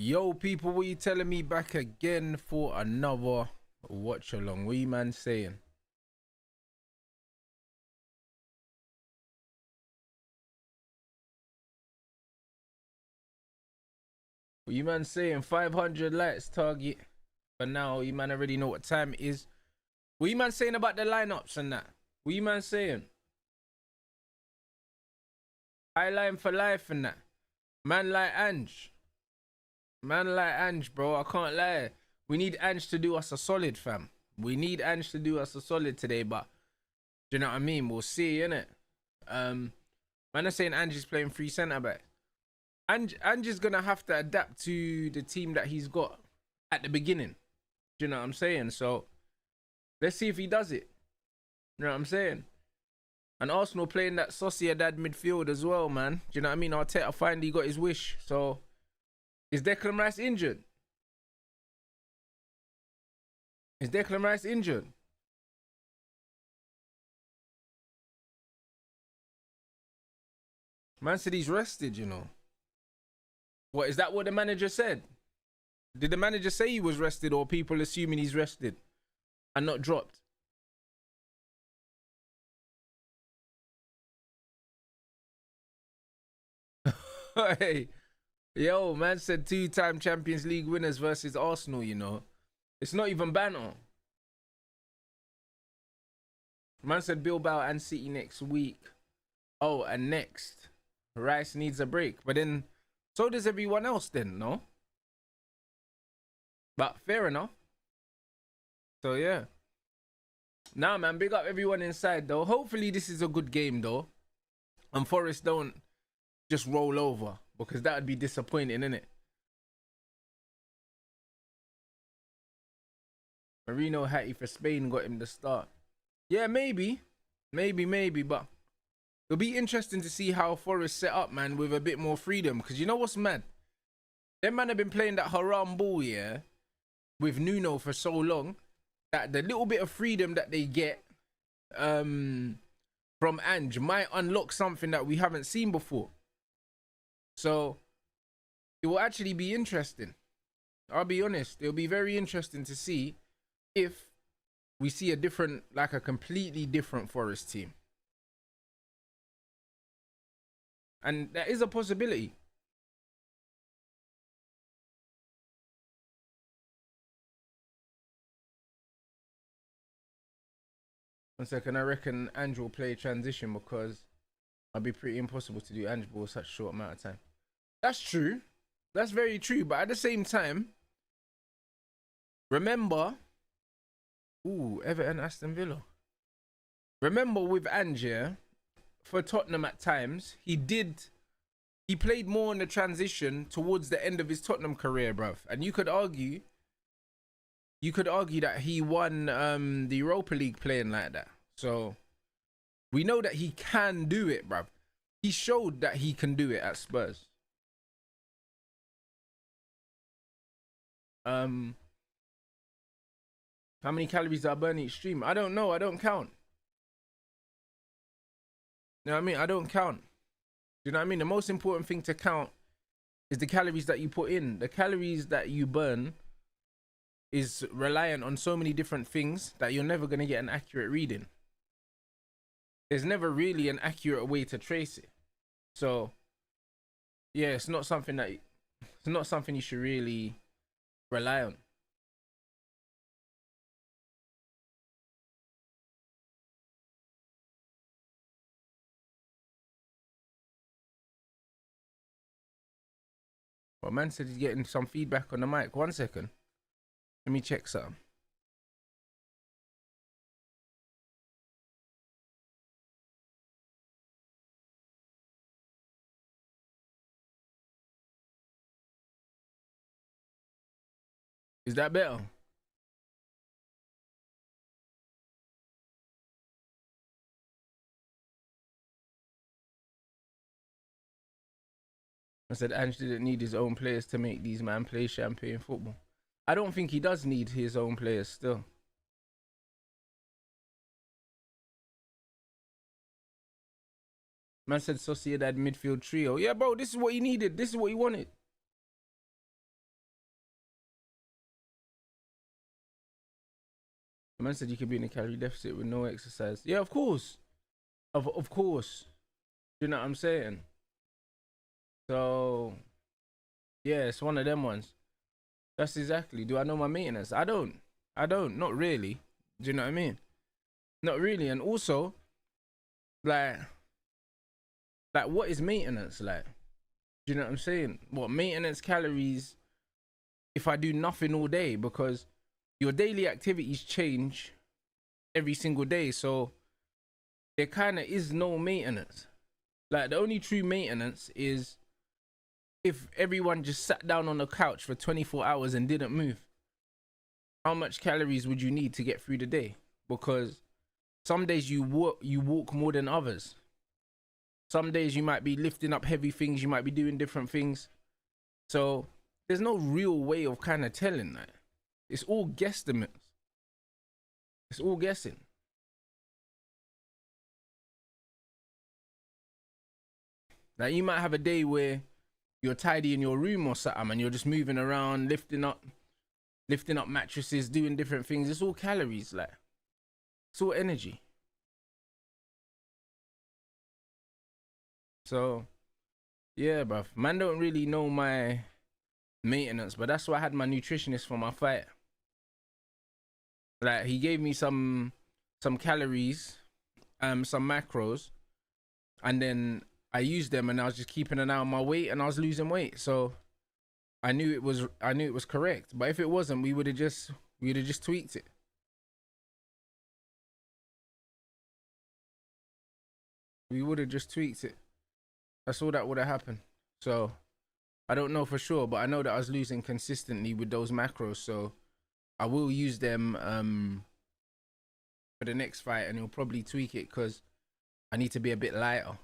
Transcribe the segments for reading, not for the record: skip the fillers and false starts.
Yo, people, what you telling me back again for another watch along? What you man saying? What you man saying? 500 likes target. But now you man already know what time it is. What you man saying about the lineups and that? What you man saying? High line for life and that. Man like Ange. Man like Ange, bro. I can't lie. We need Ange to do us a solid, fam. We need Ange to do us a solid today, but do you know what I mean? We'll see, innit? Man are saying Ange is playing free centre back. Ange is gonna have to adapt to the team that he's got at the beginning. Do you know what I'm saying? So let's see if he does it. You know what I'm saying? And Arsenal playing that Sociedad midfield as well, man. Do you know what I mean? Arteta finally got his wish. So is Declan Rice injured? Is Declan Rice injured? Man said he's rested, you know. What, is that what the manager said? Did the manager say he was rested, or people assuming he's rested and not dropped? Hey, yo, man said 2-time Champions League winners versus Arsenal, you know. It's not even banter. Man said Bilbao and City next week. Oh, and next, Rice needs a break. But then, so does everyone else then, no? But fair enough. So, yeah. Nah, man, big up everyone inside, though. Hopefully this is a good game, though. And Forest don't just roll over, because that would be disappointing, innit? Marino Hattie for Spain got him the start. Yeah, maybe, but it'll be interesting to see how Forest set up, man, with a bit more freedom. Because you know what's mad? Them man have been playing that haram ball, yeah, with Nuno for so long, that the little bit of freedom that they get from Ange might unlock something that we haven't seen before. So it will actually be interesting. I'll be honest. It'll be very interesting to see if we see a different, like a completely different Forest team. And that is a possibility. One second, I reckon Ange will play transition because it'll be pretty impossible to do Ange ball in such a short amount of time. That's true. That's very true. But at the same time, remember, Everton, Aston Villa. Remember with Ange, yeah, for Tottenham at times, he played more in the transition towards the end of his Tottenham career, bruv. And you could argue that he won the Europa League playing like that. So we know that he can do it, bruv. He showed that he can do it at Spurs. How many calories do I burn each stream? I don't know. I don't count. You know what I mean? I don't count. You know what I mean? The most important thing to count is the calories that you put in. The calories that you burn is reliant on so many different things that you're never going to get an accurate reading. There's never really an accurate way to trace it. So, yeah, it's not something you should really rely on. Well, man said he's getting some feedback on the mic. 1 second. Let me check something. Is that better? I said Ange didn't need his own players to make these man play champagne football. I don't think he does need his own players still. Man said Sociedad midfield trio. Yeah, bro, this is what he needed. This is what he wanted. The man said you could be in a calorie deficit with no exercise. Yeah, of course. Of course. You know what I'm saying? So yeah, it's one of them ones. That's exactly. Do I know my maintenance? I don't. Not really. Do you know what I mean? Not really. And also, like what is maintenance like? Do you know what I'm saying? What maintenance calories if I do nothing all day? Because your daily activities change every single day, so there kind of is no maintenance. Like the only true maintenance is if everyone just sat down on the couch for 24 hours and didn't move. How much calories would you need to get through the day? Because some days you walk more than others. Some days you might be lifting up heavy things, you might be doing different things. So there's no real way of kind of telling that. It's all guesstimates. It's all guessing. Like you might have a day where you're tidy in your room or something and you're just moving around, lifting up mattresses, doing different things. It's all calories, like it's all energy. So yeah, bruv. Man don't really know my maintenance, but that's why I had my nutritionist for my fight. Like he gave me some calories, some macros, and then I used them and I was just keeping an eye on my weight and I was losing weight. So I knew it was correct. But if it wasn't, we would have just tweaked it. We would have just tweaked it. That's all that would have happened. So I don't know for sure, but I know that I was losing consistently with those macros. So I will use them for the next fight, and he'll probably tweak it because I need to be a bit lighter.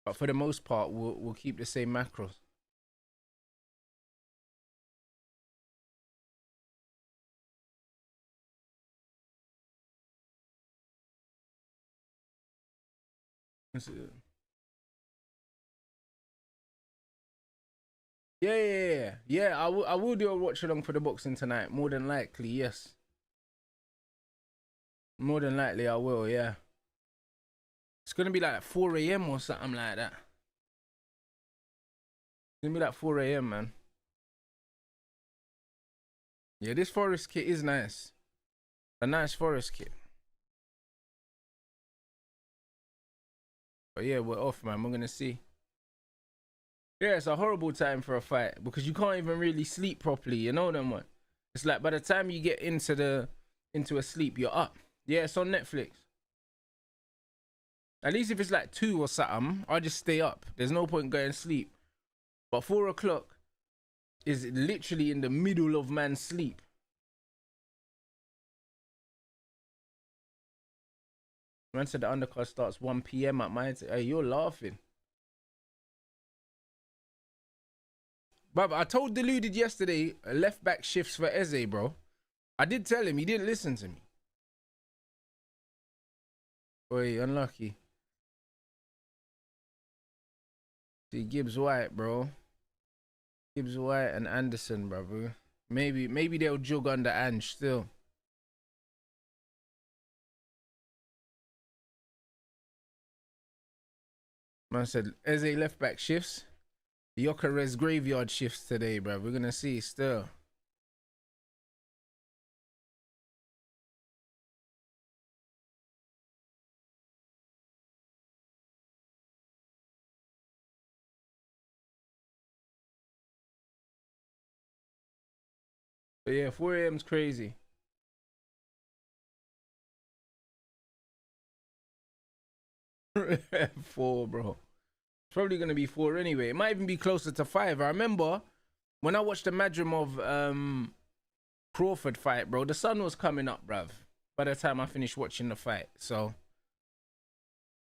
But for the most part, we'll keep the same macros. Yeah. I will do a watch along for the boxing tonight. More than likely, yes. More than likely, I will. Yeah. It's gonna be like 4 a.m. or something like that. It's gonna be like 4 a.m. man. Yeah, this forest kit is nice. A nice forest kit. But yeah, we're off, man. We're gonna see. Yeah, it's a horrible time for a fight because you can't even really sleep properly. You know them one. It's like by the time you get into a sleep, you're up. Yeah, it's on Netflix. At least if it's like 2 or something, I'll just stay up. There's no point going to sleep. But 4 o'clock is literally in the middle of man's sleep. Man said the undercard starts 1 p.m. at my time. Hey, you're laughing. But I told Deluded yesterday, left back shifts for Eze, bro. I did tell him, he didn't listen to me. Boy, unlucky. See, Gibbs White, bro. Gibbs White and Anderson, bro. Maybe they'll jug under Ange still. Man said Eze left back shifts. Yokerez graveyard shifts today, bro. We're gonna see still. But yeah, 4 a.m.'s crazy. Four, bro. It's probably gonna be 4 anyway. It might even be closer to 5. I remember when I watched the Madrimov Crawford fight, bro. The sun was coming up, bruv. By the time I finished watching the fight, so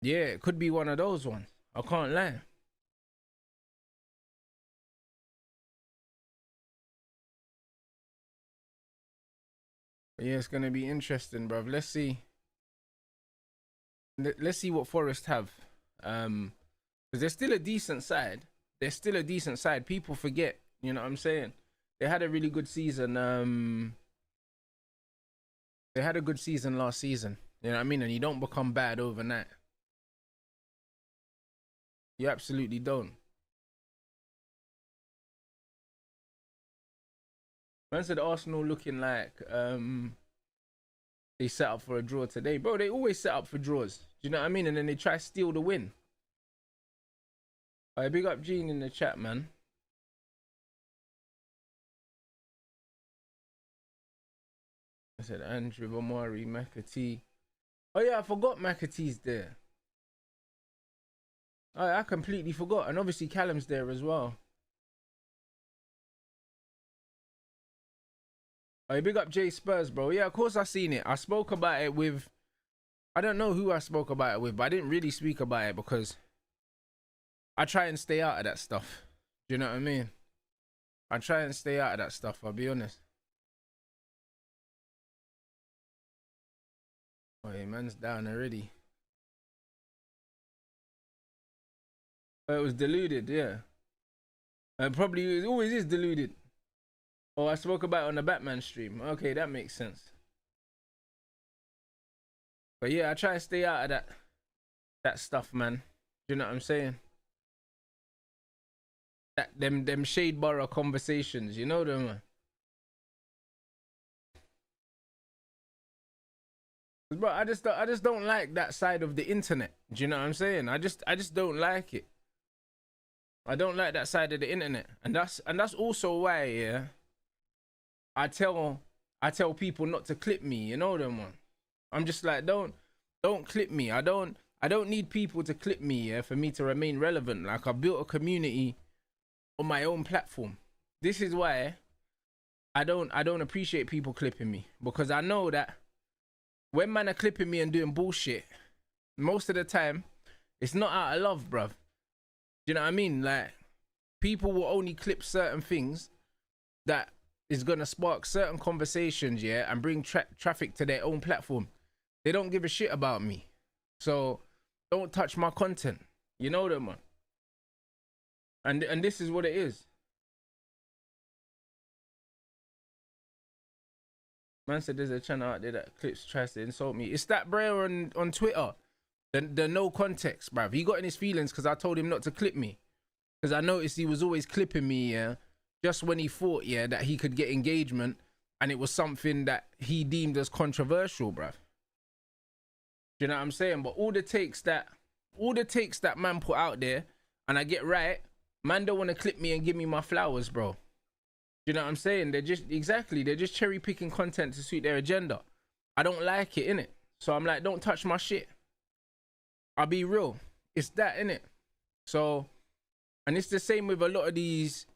yeah, it could be one of those ones. I can't lie. But yeah, it's gonna be interesting, bruv. Let's see. Let's see what Forest have. Because they're still a decent side. They're still a decent side. People forget, you know what I'm saying? They had a really good season. They had a good season last season. You know what I mean? And you don't become bad overnight. You absolutely don't. Man said Arsenal looking like they set up for a draw today. Bro, they always set up for draws. Do you know what I mean? And then they try to steal the win. Alright, big up Gene in the chat, man. I said Andrew, Omari, McAtee. Oh yeah, I forgot McAtee's there. Oh, I completely forgot. And obviously Callum's there as well. Oh, big up Jay Spurs, bro. Yeah, of course I seen it. I spoke about it with... I don't know who I spoke about it with, but I didn't really speak about it because I try and stay out of that stuff. Do you know what I mean? I try and stay out of that stuff, I'll be honest. Oh, yeah, man's down already. Oh, it was deluded, yeah. Probably it always is deluded. Oh, I spoke about it on the Batman stream. Okay, that makes sense. But yeah, I try to stay out of that stuff, man. Do you know what I'm saying? Them shade borough conversations, you know them, man. Bro, I just don't like that side of the internet. Do you know what I'm saying? I just don't like it. I don't like that side of the internet, and that's also why, yeah, I tell people not to clip me. You know them, man. I'm just like, don't clip me. I don't need people to clip me, yeah, for me to remain relevant. Like, I built a community on my own platform. This is why I don't appreciate people clipping me, because I know that when man are clipping me and doing bullshit, most of the time it's not out of love, bruv. Do you know what I mean? Like, people will only clip certain things that is gonna spark certain conversations, yeah, and bring traffic to their own platform. They don't give a shit about me, so don't touch my content. You know them, man. And this is what it is. Man said there's a channel out there that clips tries to insult me. It's that bro on Twitter. The no context, bruv. He got in his feelings because I told him not to clip me. Because I noticed he was always clipping me, yeah, just when he thought, yeah, that he could get engagement, and it was something that he deemed as controversial, bruv. Do you know what I'm saying? But all the takes that man put out there, and I get right, man don't want to clip me and give me my flowers, bro. Do you know what I'm saying? They're just cherry picking content to suit their agenda. I don't like it, innit? So I'm like, don't touch my shit. I'll be real. It's that, innit? So, and it's the same with a lot of these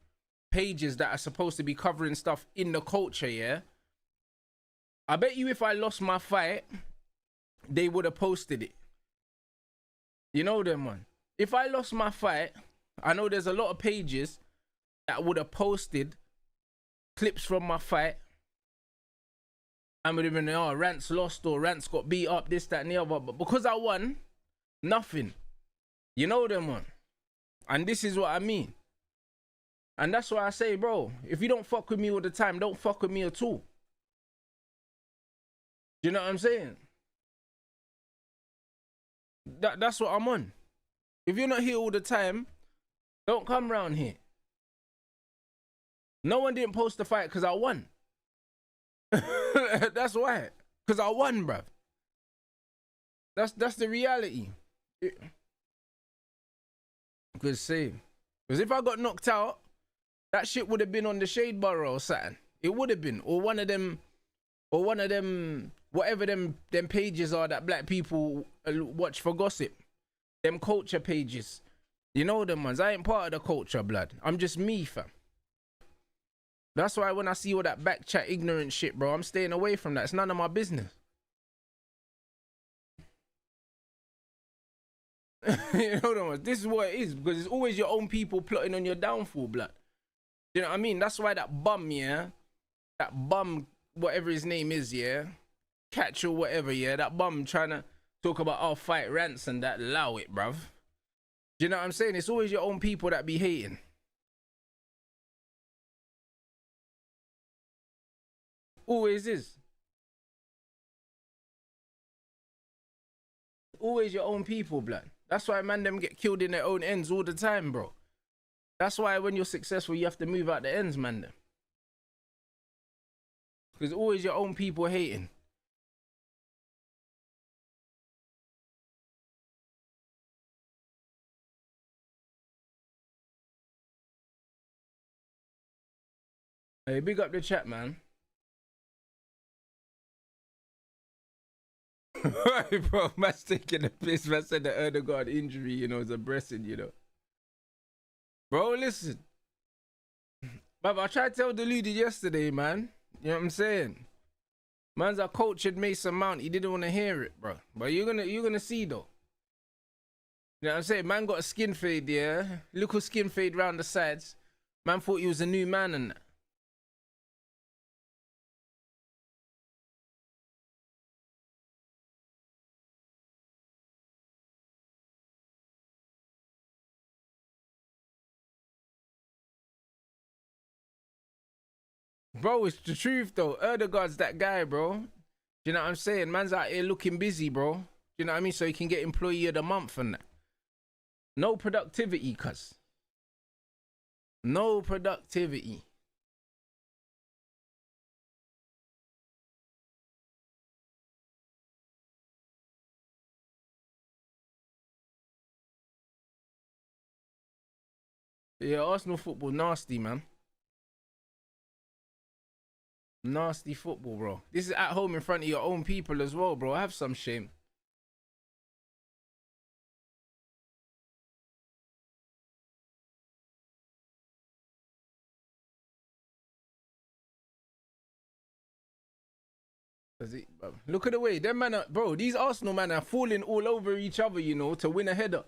pages that are supposed to be covering stuff in the culture, yeah? I bet you if I lost my fight, they would have posted it. You know them, man. If I lost my fight, I know there's a lot of pages that would have posted clips from my fight and would have been, oh, Rant's lost or Rant's got beat up, this, that, and the other. But because I won, nothing. You know them, man. And this is what I mean. And that's why I say, bro, if you don't fuck with me all the time, don't fuck with me at all. Do you know what I'm saying? That's what I'm on. If you're not here all the time, don't come round here. No one didn't post the fight because I won. That's why. Because I won, bruv. That's the reality. Good save. Because if I got knocked out, that shit would have been on the Shade Borough or something. It would have been. Or one of them, whatever them pages are that black people watch for gossip. Them culture pages. You know them ones. I ain't part of the culture, blood. I'm just me, fam. That's why when I see all that back chat ignorant shit, bro, I'm staying away from that. It's none of my business. You know them ones. This is what it is, because it's always your own people plotting on your downfall, blood. You know what I mean? That's why that bum, yeah? That bum, whatever his name is, yeah? Catch or whatever, yeah? That bum trying to talk about, oh, fight rants and that, allow it, bruv. Do you know what I'm saying? It's always your own people that be hating. Always is. always your own people, blood. That's why man them get killed in their own ends all the time, bro. That's why when you're successful, you have to move out the ends, man. Them. Because always your own people hating. Hey, big up the chat, man. Bro, man's taking a piss. Man said the Erdogan injury, you know, is a blessing, you know. Bro, listen. But I tried to tell Deluded yesterday, man. You know what I'm saying? Man's our coach had Mason Mount. He didn't want to hear it, bro. But you're gonna see though. You know what I'm saying? Man got a skin fade, yeah. Little skin fade round the sides. Man thought he was a new man and that. Bro, it's the truth though. Erdogan's that guy, bro. You know what I'm saying? Man's out here looking busy, bro. You know what I mean? So he can get employee of the month and that. No productivity, cuz. No productivity. Yeah, Arsenal football nasty, man. Nasty football, bro. This is at home in front of your own people as well, bro. Have some shame. Look at the way them man are, bro. These Arsenal man are falling all over each other, you know, to win a header.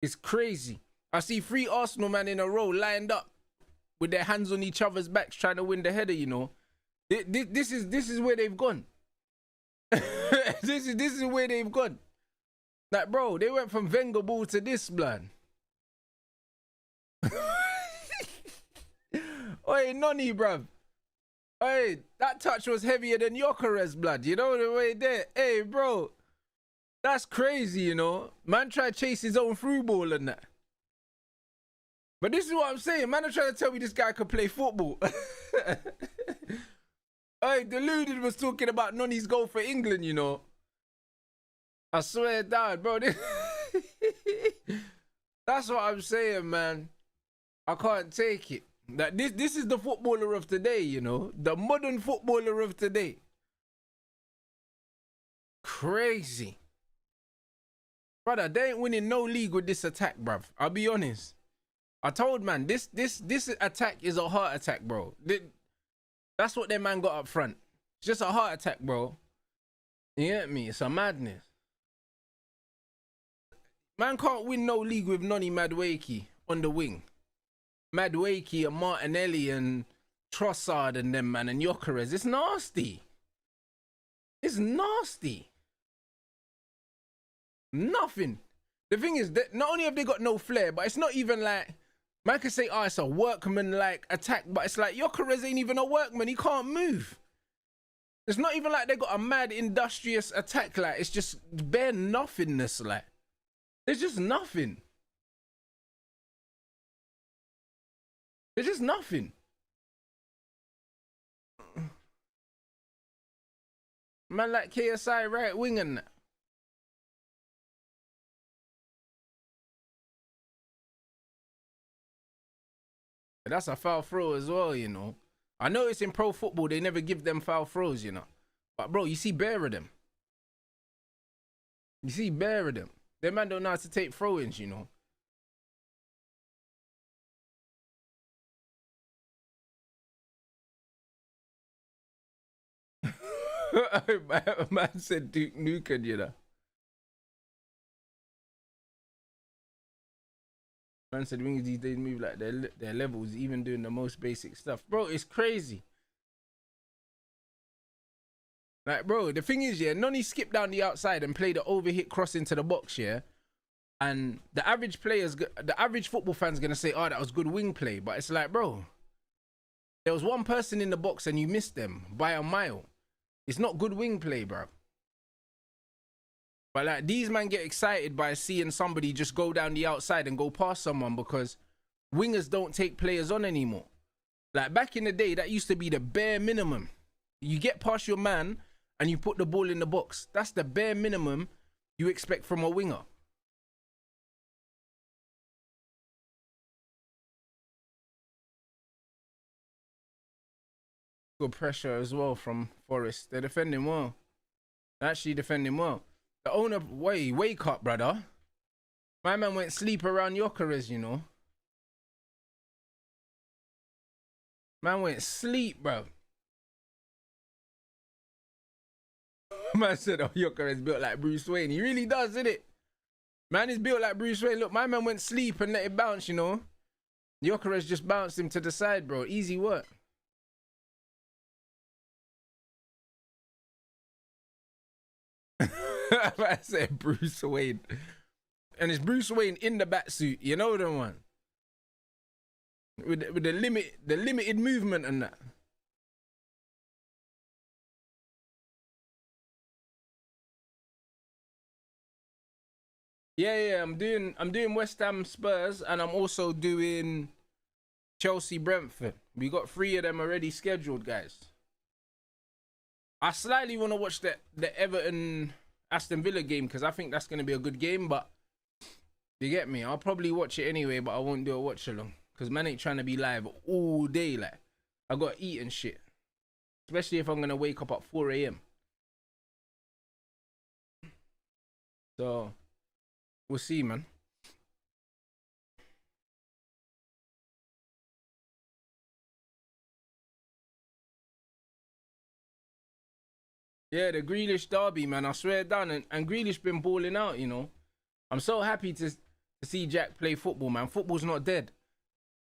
It's crazy. I see 3 Arsenal man in a row lined up with their hands on each other's backs trying to win the header, you know. This is where they've gone. this is where they've gone. Like, bro, they went from Wenger ball to this, blood. Oi, Nonny, bruv. Oi, that touch was heavier than Jokeres, blood. You know the way there. Hey, bro. That's crazy, you know. Man tried to chase his own through ball and that. But this is what I'm saying. Man, I'm trying to tell me this guy could play football. Hey, Deluded was talking about Nonny's goal for England, you know. I swear down, bro. That's what I'm saying, man. I can't take it. That this is the footballer of today, you know. The modern footballer of today. Crazy. Brother, they ain't winning no league with this attack, bruv. I'll be honest. I told man, this attack is a heart attack, bro. That's what that man got up front. It's just a heart attack, bro. You get me? It's a madness. Man can't win no league with Nonny Madueke on the wing. Madueke and Martinelli and Trossard and them, man, and Jokeres. It's nasty. It's nasty. Nothing. The thing is that not only have they got no flair, but it's not even like, man can say, oh, it's a workman-like attack, but it's like, Jokeres ain't even a workman. He can't move. It's not even like they got a mad, industrious attack. Like, it's just bare nothingness. Like, there's just nothing. There's just nothing. Man like KSI right wing and that. That's a foul throw as well, you know. I know it's in pro football, they never give them foul throws, you know. But, bro, you see bare of them. You see bare of them. Them man don't know how to take throw-ins, you know. Man said Duke Nukem, you know. Man said wings these days move like their levels, even doing the most basic stuff. Bro, it's crazy. Like, bro, the thing is, yeah, Nonny skipped down the outside and played the overhit cross into the box, yeah? And the average football fan's going to say, oh, that was good wing play. But it's like, bro, there was one person in the box and you missed them by a mile. It's not good wing play, bro. But like these man get excited by seeing somebody just go down the outside and go past someone because wingers don't take players on anymore. Like back in the day, that used to be the bare minimum. You get past your man and you put the ball in the box. That's the bare minimum you expect from a winger. Good pressure as well from Forest. They're defending well. They're actually defending well. The owner, wake up, brother. My man went sleep around Gyökeres, you know. Man went sleep, bro. Man said, oh, Gyökeres built like Bruce Wayne. He really does, isn't it? Man is built like Bruce Wayne. Look, my man went sleep and let it bounce, you know. Gyökeres just bounced him to the side, bro. Easy work. I said Bruce Wayne. And it's Bruce Wayne in the bat suit. You know the one. With the limited movement and that. Yeah, I'm doing West Ham Spurs and I'm also doing Chelsea Brentford. We got 3 of them already scheduled, guys. I slightly want to watch the Everton Aston Villa game because I think that's going to be a good game, but you get me? I'll probably watch it anyway, but I won't do a watch along because man ain't trying to be live all day. Like, I got to eat and shit, especially if I'm going to wake up at 4 a.m. So, we'll see, man. Yeah, the Grealish derby, man. I swear down. And Grealish been balling out, you know. I'm so happy to see Jack play football, man. Football's not dead.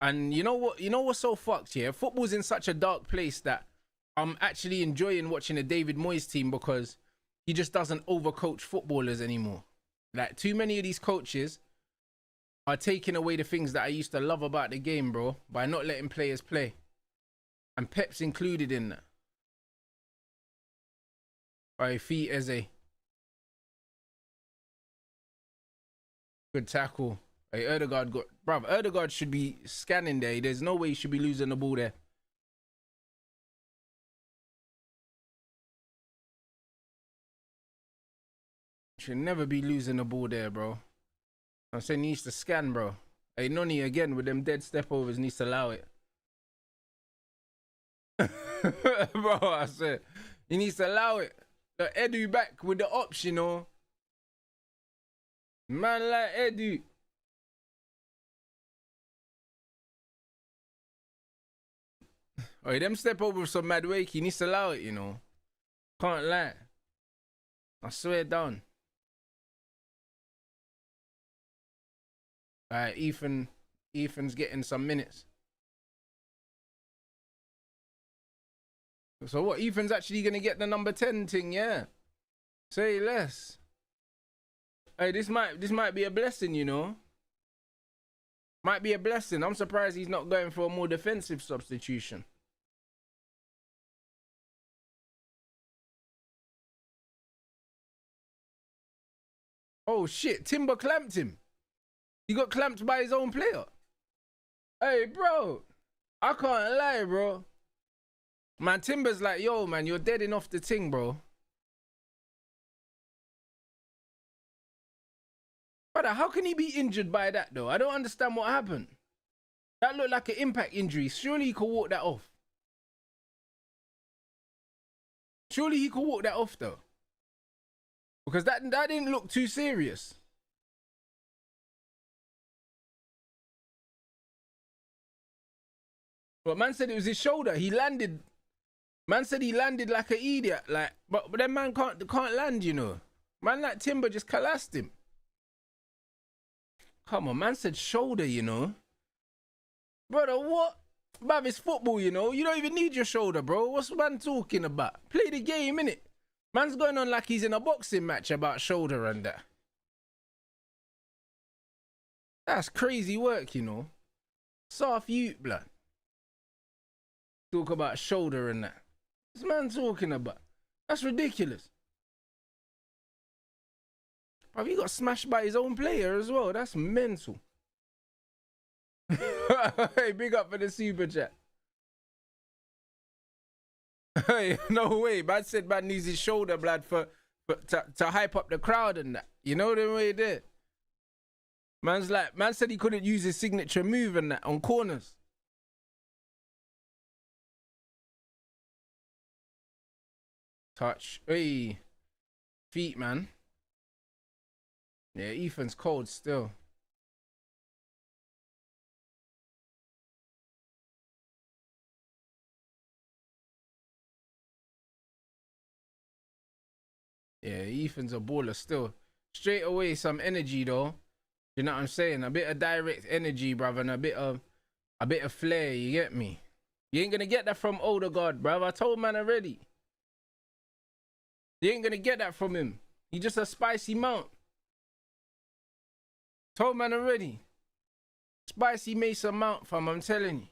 And you know what? You know what's so fucked here? Football's in such a dark place that I'm actually enjoying watching the David Moyes team because he just doesn't overcoach footballers anymore. Like, too many of these coaches are taking away the things that I used to love about the game, bro, by not letting players play. And Pep's included in that. Alright, feet Eze. Good tackle. Hey, Erdegaard got... Bruv, Erdegaard should be scanning there. There's no way he should be losing the ball there. Should never be losing the ball there, bro. I'm saying he needs to scan, bro. Hey, Noni again with them dead step overs needs to allow it. Bro, I said he needs to allow it. The Edu back with the ops, you know. Man like Edu. Oh, them step over some mad wake. He needs to allow it, you know. Can't lie. I swear down. Alright, Ethan's getting some minutes. So what? Ethan's actually gonna get the number 10 thing, yeah. Say less. Hey, this might be a blessing, you know. Might be a blessing. I'm surprised he's not going for a more defensive substitution. Oh shit, Timber clamped him. He got clamped by his own player. Hey, bro. I can't lie, bro. Man, Timber's like, yo, man, you're deading off the ting, bro. Brother, how can he be injured by that, though? I don't understand what happened. That looked like an impact injury. Surely he could walk that off. Surely he could walk that off, though. Because that didn't look too serious. But man said it was his shoulder. He landed... Man said he landed like an idiot, like, but that man can't land, you know. Man like Timber just collapsed him. Come on, man said shoulder, you know. Brother, what? Bruv, it's football, you know. You don't even need your shoulder, bro. What's man talking about? Play the game, innit? Man's going on like he's in a boxing match about shoulder and that. That's crazy work, you know. Soft youth, blood. Talk about shoulder and that. What's man talking about? That's ridiculous. Bruv, he got smashed by his own player as well. That's mental. Hey, big up for the super chat. Hey, no way. Man said man needs his shoulder, blood, to hype up the crowd and that. You know the way he did. Man said he couldn't use his signature move and that on corners. Touch. Hey. Feet, man. Yeah, Ethan's cold still. Yeah, Ethan's a baller still. Straight away, some energy though. You know what I'm saying? A bit of direct energy, brother, and a bit of flair. You get me? You ain't gonna get that from Odegaard, brother. I told man already. You ain't gonna get that from him. He just a spicy mount. Told man already. Spicy Mason Mount, fam. I'm telling you.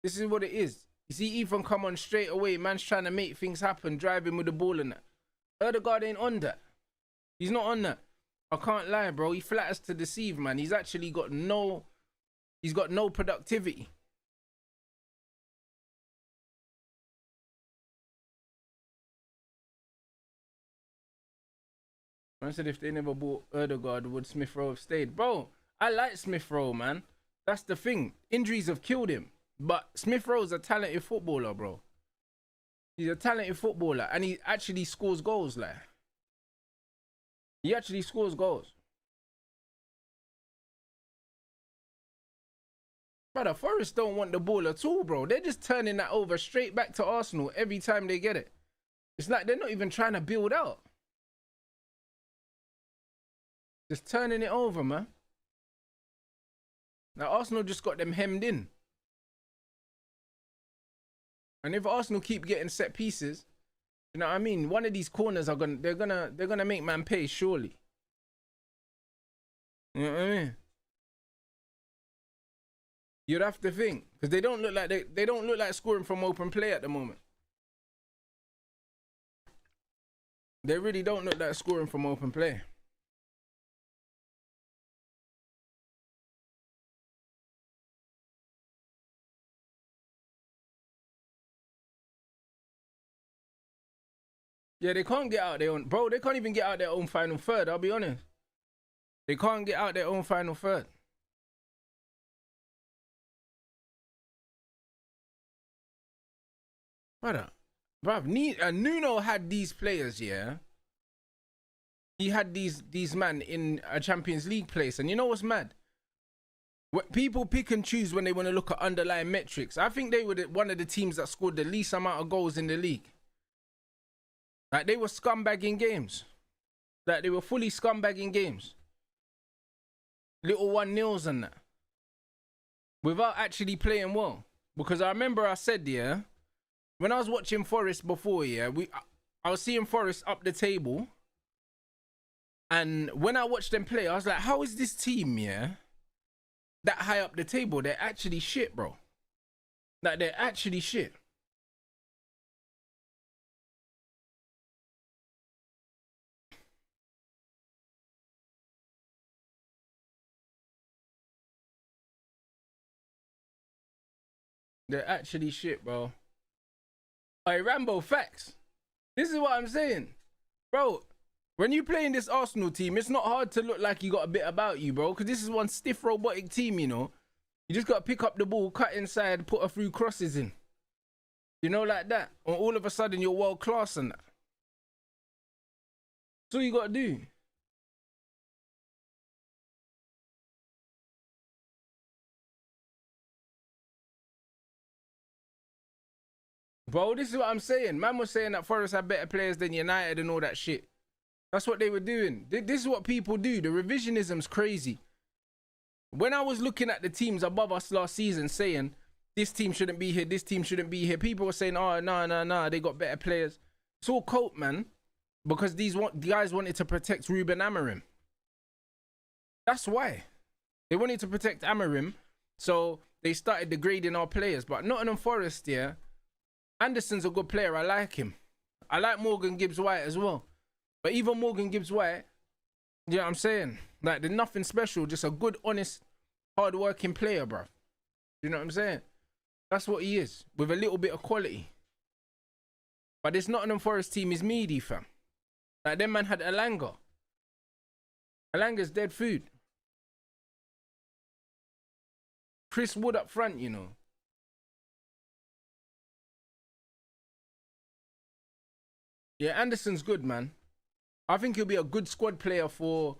This is what it is. You see Ethan come on straight away. Man's trying to make things happen, driving with the ball and that. Odegaard ain't on that. He's not on that. I can't lie, bro. He flatters to deceive, man. He's actually got no... He's got no productivity. I said if they never bought Odegaard, would Smith Rowe have stayed? Bro, I like Smith Rowe, man. That's the thing. Injuries have killed him. But Smith Rowe's a talented footballer, bro. He's a talented footballer. And he actually scores goals, like. He actually scores goals. Brother, Forest don't want the ball at all, bro. They're just turning that over straight back to Arsenal every time they get it. It's like they're not even trying to build out. Just turning it over, man. Now Arsenal just got them hemmed in. And if Arsenal keep getting set pieces, you know what I mean? One of these corners are they're gonna make man pay, surely. You know what I mean? You'd have to think. Because they don't look like they don't look like scoring from open play at the moment. They really don't look like scoring from open play. Yeah, they can't get out their own... Bro, they can't even get out their own final third, I'll be honest. They can't get out their own final third. Brother, Nuno had these players, yeah? He had these man in a Champions League place. And you know what's mad? People pick and choose when they want to look at underlying metrics. I think they were one of the teams that scored the least amount of goals in the league. Like, they were scumbagging games. Like, they were fully scumbagging games. Little 1-0s and that. Without actually playing well. Because I remember I said, yeah, when I was watching Forest before, yeah, I was seeing Forest up the table. And when I watched them play, I was like, how is this team, yeah, that high up the table? They're actually shit, bro. Like, they're actually shit. They're actually shit, bro. Hey, Rambo, facts. This is what I'm saying. Bro, when you play in this Arsenal team, it's not hard to look like you got a bit about you, bro. Because this is one stiff, robotic team, you know. You just got to pick up the ball, cut inside, put a few crosses in. You know, like that. And all of a sudden, you're world class and that. That's all you got to do. Bro, this is what I'm saying. Man was saying that Forest had better players than United and all that shit. That's what they were doing. This is what people do. The revisionism's crazy. When I was looking at the teams above us last season saying, this team shouldn't be here, this team shouldn't be here, people were saying, oh, no, they got better players. It's all cope, man. Because these guys wanted to protect Ruben Amorim. That's why. They wanted to protect Amorim. So they started degrading our players. But Nottingham Forest, yeah, Anderson's a good player. I like him. I like Morgan Gibbs-White as well. But even Morgan Gibbs-White, Yeah, I'm saying, like, there's nothing special, just a good, honest, hard-working player, bro. You know what I'm saying? That's what he is, with a little bit of quality. But this Nottingham Forest team is meaty, fam. Like, them man had Alanga. Alanga's dead food. Chris Wood up front, you know. Yeah, Anderson's good, man. I think he'll be a good squad player for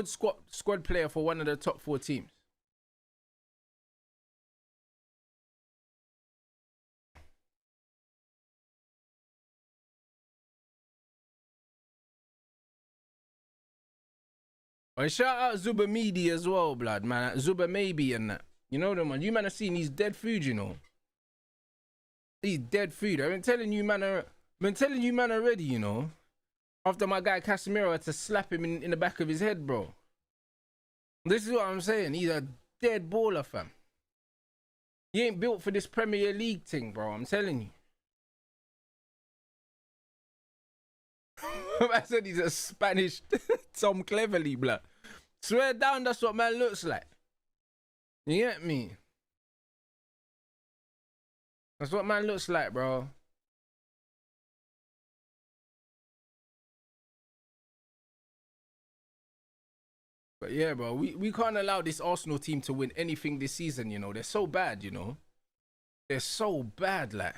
squad player for one of the top 4 teams. And shout out Zuba Midi as well, blood, man. Zuba Maybe and that. You know them, man. You man have seen he's dead food, you know. He's dead food. I've been telling you, man. Already, you know. After my guy Casemiro had to slap him in the back of his head, bro. This is what I'm saying. He's a dead baller, fam. He ain't built for this Premier League thing, bro. I'm telling you. I said he's a Spanish Tom Cleverly, blood. Swear down, that's what man looks like. You get me? That's what man looks like, bro. But yeah, bro, we can't allow this Arsenal team to win anything this season, you know. They're so bad, you know. They're so bad, like.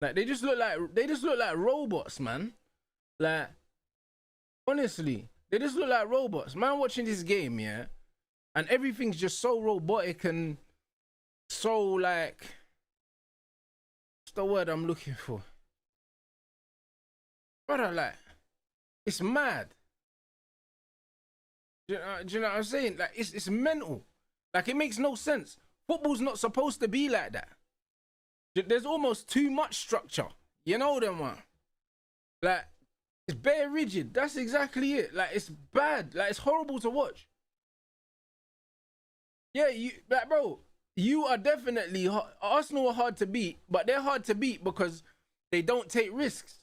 Like, they just look like robots, man. Like, honestly, they just look like robots. Man, watching this game, yeah, and everything's just so robotic and so, like, what's the word I'm looking for? Brother, like, it's mad. Do you know what I'm saying? Like, it's mental. Like, it makes no sense. Football's not supposed to be like that. There's almost too much structure. You know them, man. Like, it's bare rigid. That's exactly it. Like, it's bad. Like, it's horrible to watch. Yeah, like, bro, you are definitely... Arsenal are hard to beat, but they're hard to beat because they don't take risks.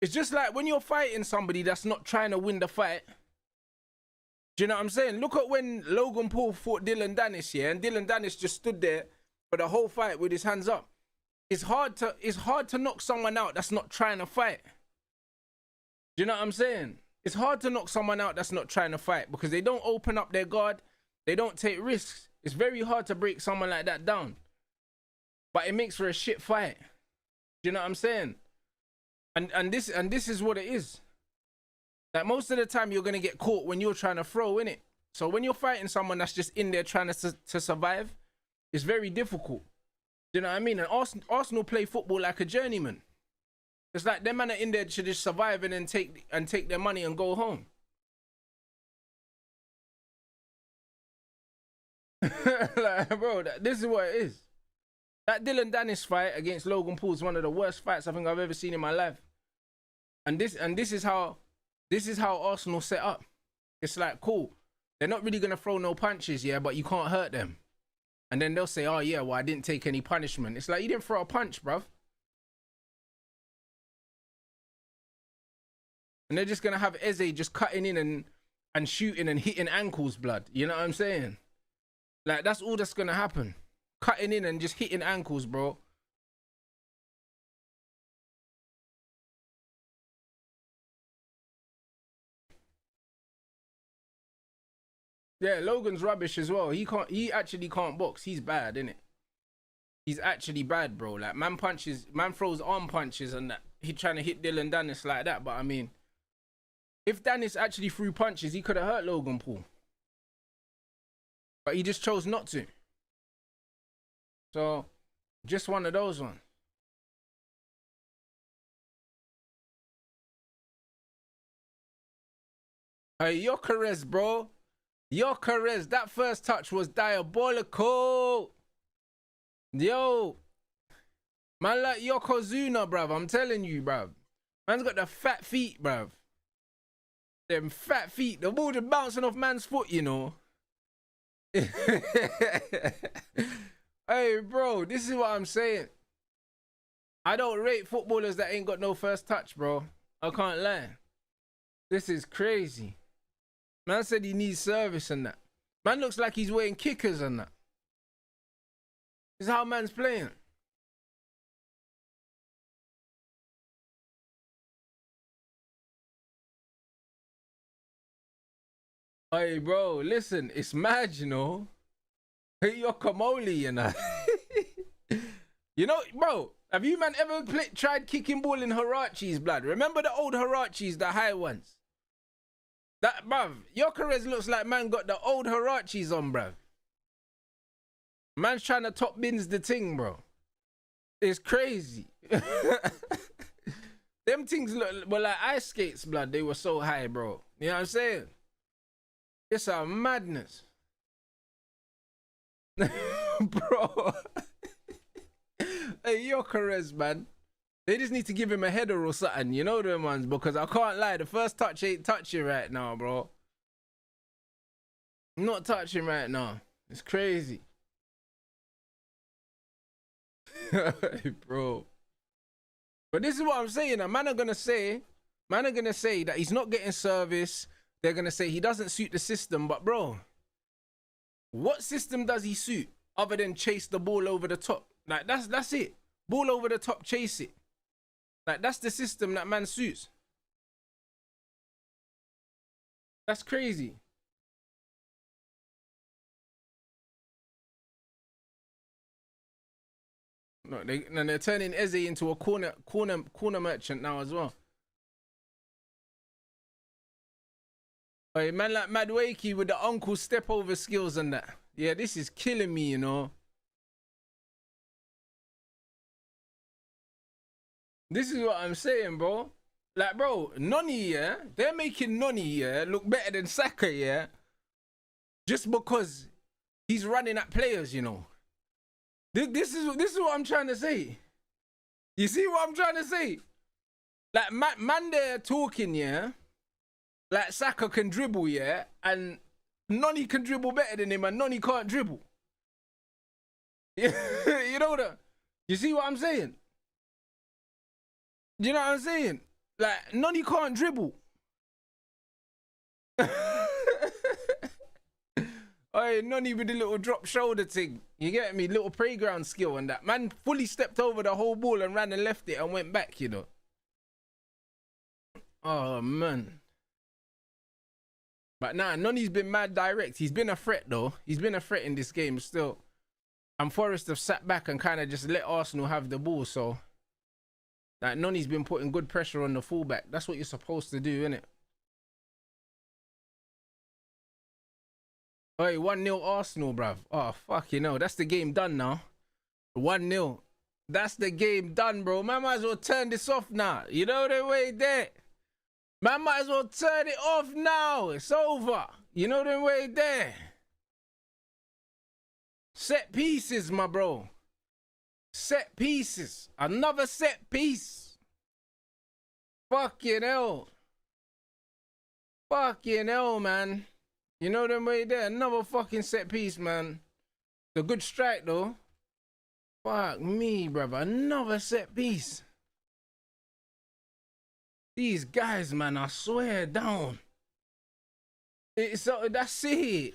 It's just like when you're fighting somebody that's not trying to win the fight. Do you know what I'm saying? Look at when Logan Paul fought Dylan Dennis, yeah, and Dylan Dennis just stood there for the whole fight with his hands up. It's hard to knock someone out that's not trying to fight. Do you know what I'm saying? It's hard to knock someone out that's not trying to fight because they don't open up their guard. They don't take risks. It's very hard to break someone like that down. But it makes for a shit fight. Do you know what I'm saying? And this is what it is. Like, most of the time you're gonna get caught when you're trying to throw, innit? So when you're fighting someone that's just in there trying to survive, it's very difficult. Do you know what I mean? And Arsenal play football like a journeyman. It's like them man are in there to just survive and then take their money and go home. Like, bro, this is what it is. That Dylan Dennis fight against Logan Paul is one of the worst fights I think I've ever seen in my life. And this is how Arsenal set up. It's like, cool, they're not really gonna throw no punches, yeah, but you can't hurt them. And then they'll say, oh yeah, well, I didn't take any punishment. It's like, you didn't throw a punch, bruv. And they're just gonna have Eze just cutting in and shooting and hitting ankles, blood. You know what I'm saying? Like, that's all that's gonna happen. Cutting in and just hitting ankles, bro. Yeah, Logan's rubbish as well. He actually can't box. He's bad, innit? He's actually bad, bro. Like, man throws arm punches and that. He trying to hit Dylan Dennis like that. But I mean, if Dennis actually threw punches, he could have hurt Logan Paul. But he just chose not to. So, just one of those ones. Hey, Gyökeres, bro. Gyökeres, that first touch was diabolical. Yo. Man like Yokozuna, bruv. I'm telling you, bruv. Man's got the fat feet, bruv. Them fat feet. The ball just bouncing off man's foot, you know. Hey, bro, this is what I'm saying. I don't rate footballers that ain't got no first touch, bro. I can't lie. This is crazy. Man said he needs service and that. Man looks like he's wearing kickers and that. This is how man's playing. Hey, bro, listen, it's mad, you know. Hey, you're Kamoli, you know. You know, bro, have you man ever tried kicking ball in Hirachis, blood? Remember the old Hirachis, the high ones? That, bruv, Yokerez looks like man got the old Hirachis on, bruv. Man's trying to top bins the thing, bro. It's crazy. Them things were like ice skates, blood. They were so high, bro. You know what I'm saying? It's a madness. Bro. Hey, Yokerez, man. They just need to give him a header or something. You know them ones, because I can't lie. The first touch ain't touching right now, bro. I'm not touching right now. It's crazy. Bro. But this is what I'm saying. Man are gonna say that he's not getting service. They're gonna say he doesn't suit the system. But bro, what system does he suit other than chase the ball over the top? Like that's it. Ball over the top, chase it. Like that's the system that man suits. That's crazy. No, they're turning Eze into a corner merchant now as well. Hey, man like Madwakey with the uncle step over skills and that. Yeah, this is killing me, you know. This is what I'm saying, bro. Like, bro, Noni, yeah, they're making Noni, yeah, look better than Saka, yeah, just because he's running at players, you know. This is what I'm trying to say. You see what I'm trying to say? Like, man, they're talking, yeah. Like, Saka can dribble, yeah, and Noni can dribble better than him, and Noni can't dribble. You know that? You see what I'm saying? You know what I'm saying? Like, Noni can't dribble. Hey, Noni with the little drop shoulder thing. You get me? Little playground skill and that. Man fully stepped over the whole ball and ran and left it and went back, you know. Oh, man. But nah, Noni's been mad direct. He's been a threat, though. He's been a threat in this game still. And Forest have sat back and kind of just let Arsenal have the ball, so... Like, Noni's been putting good pressure on the fullback. That's what you're supposed to do, innit? Hey, 1-0 Arsenal, bruv. Oh, fuck, you know. That's the game done now. 1-0. That's the game done, bro. Man might as well turn this off now. You know the way there. Man might as well turn it off now. It's over. You know the way there. Set pieces, my bro. Set pieces. Another set piece. Fucking hell. Fucking hell, man. You know them way there. Another fucking set piece, man. It's a good strike, though. Fuck me, brother. Another set piece. These guys, man, I swear down. That's it.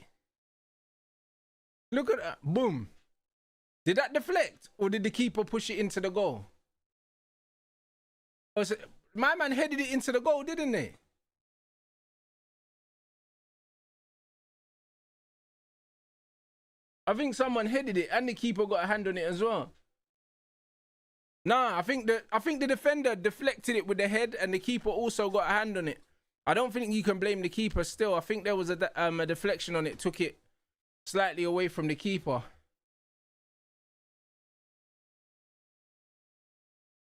Look at that. Boom. Did that deflect? Or did the keeper push it into the goal? Oh, so my man headed it into the goal, didn't they? I think someone headed it and the keeper got a hand on it as well. Nah, I think the defender deflected it with the head and the keeper also got a hand on it. I don't think you can blame the keeper still. I think there was a deflection on it, took it slightly away from the keeper.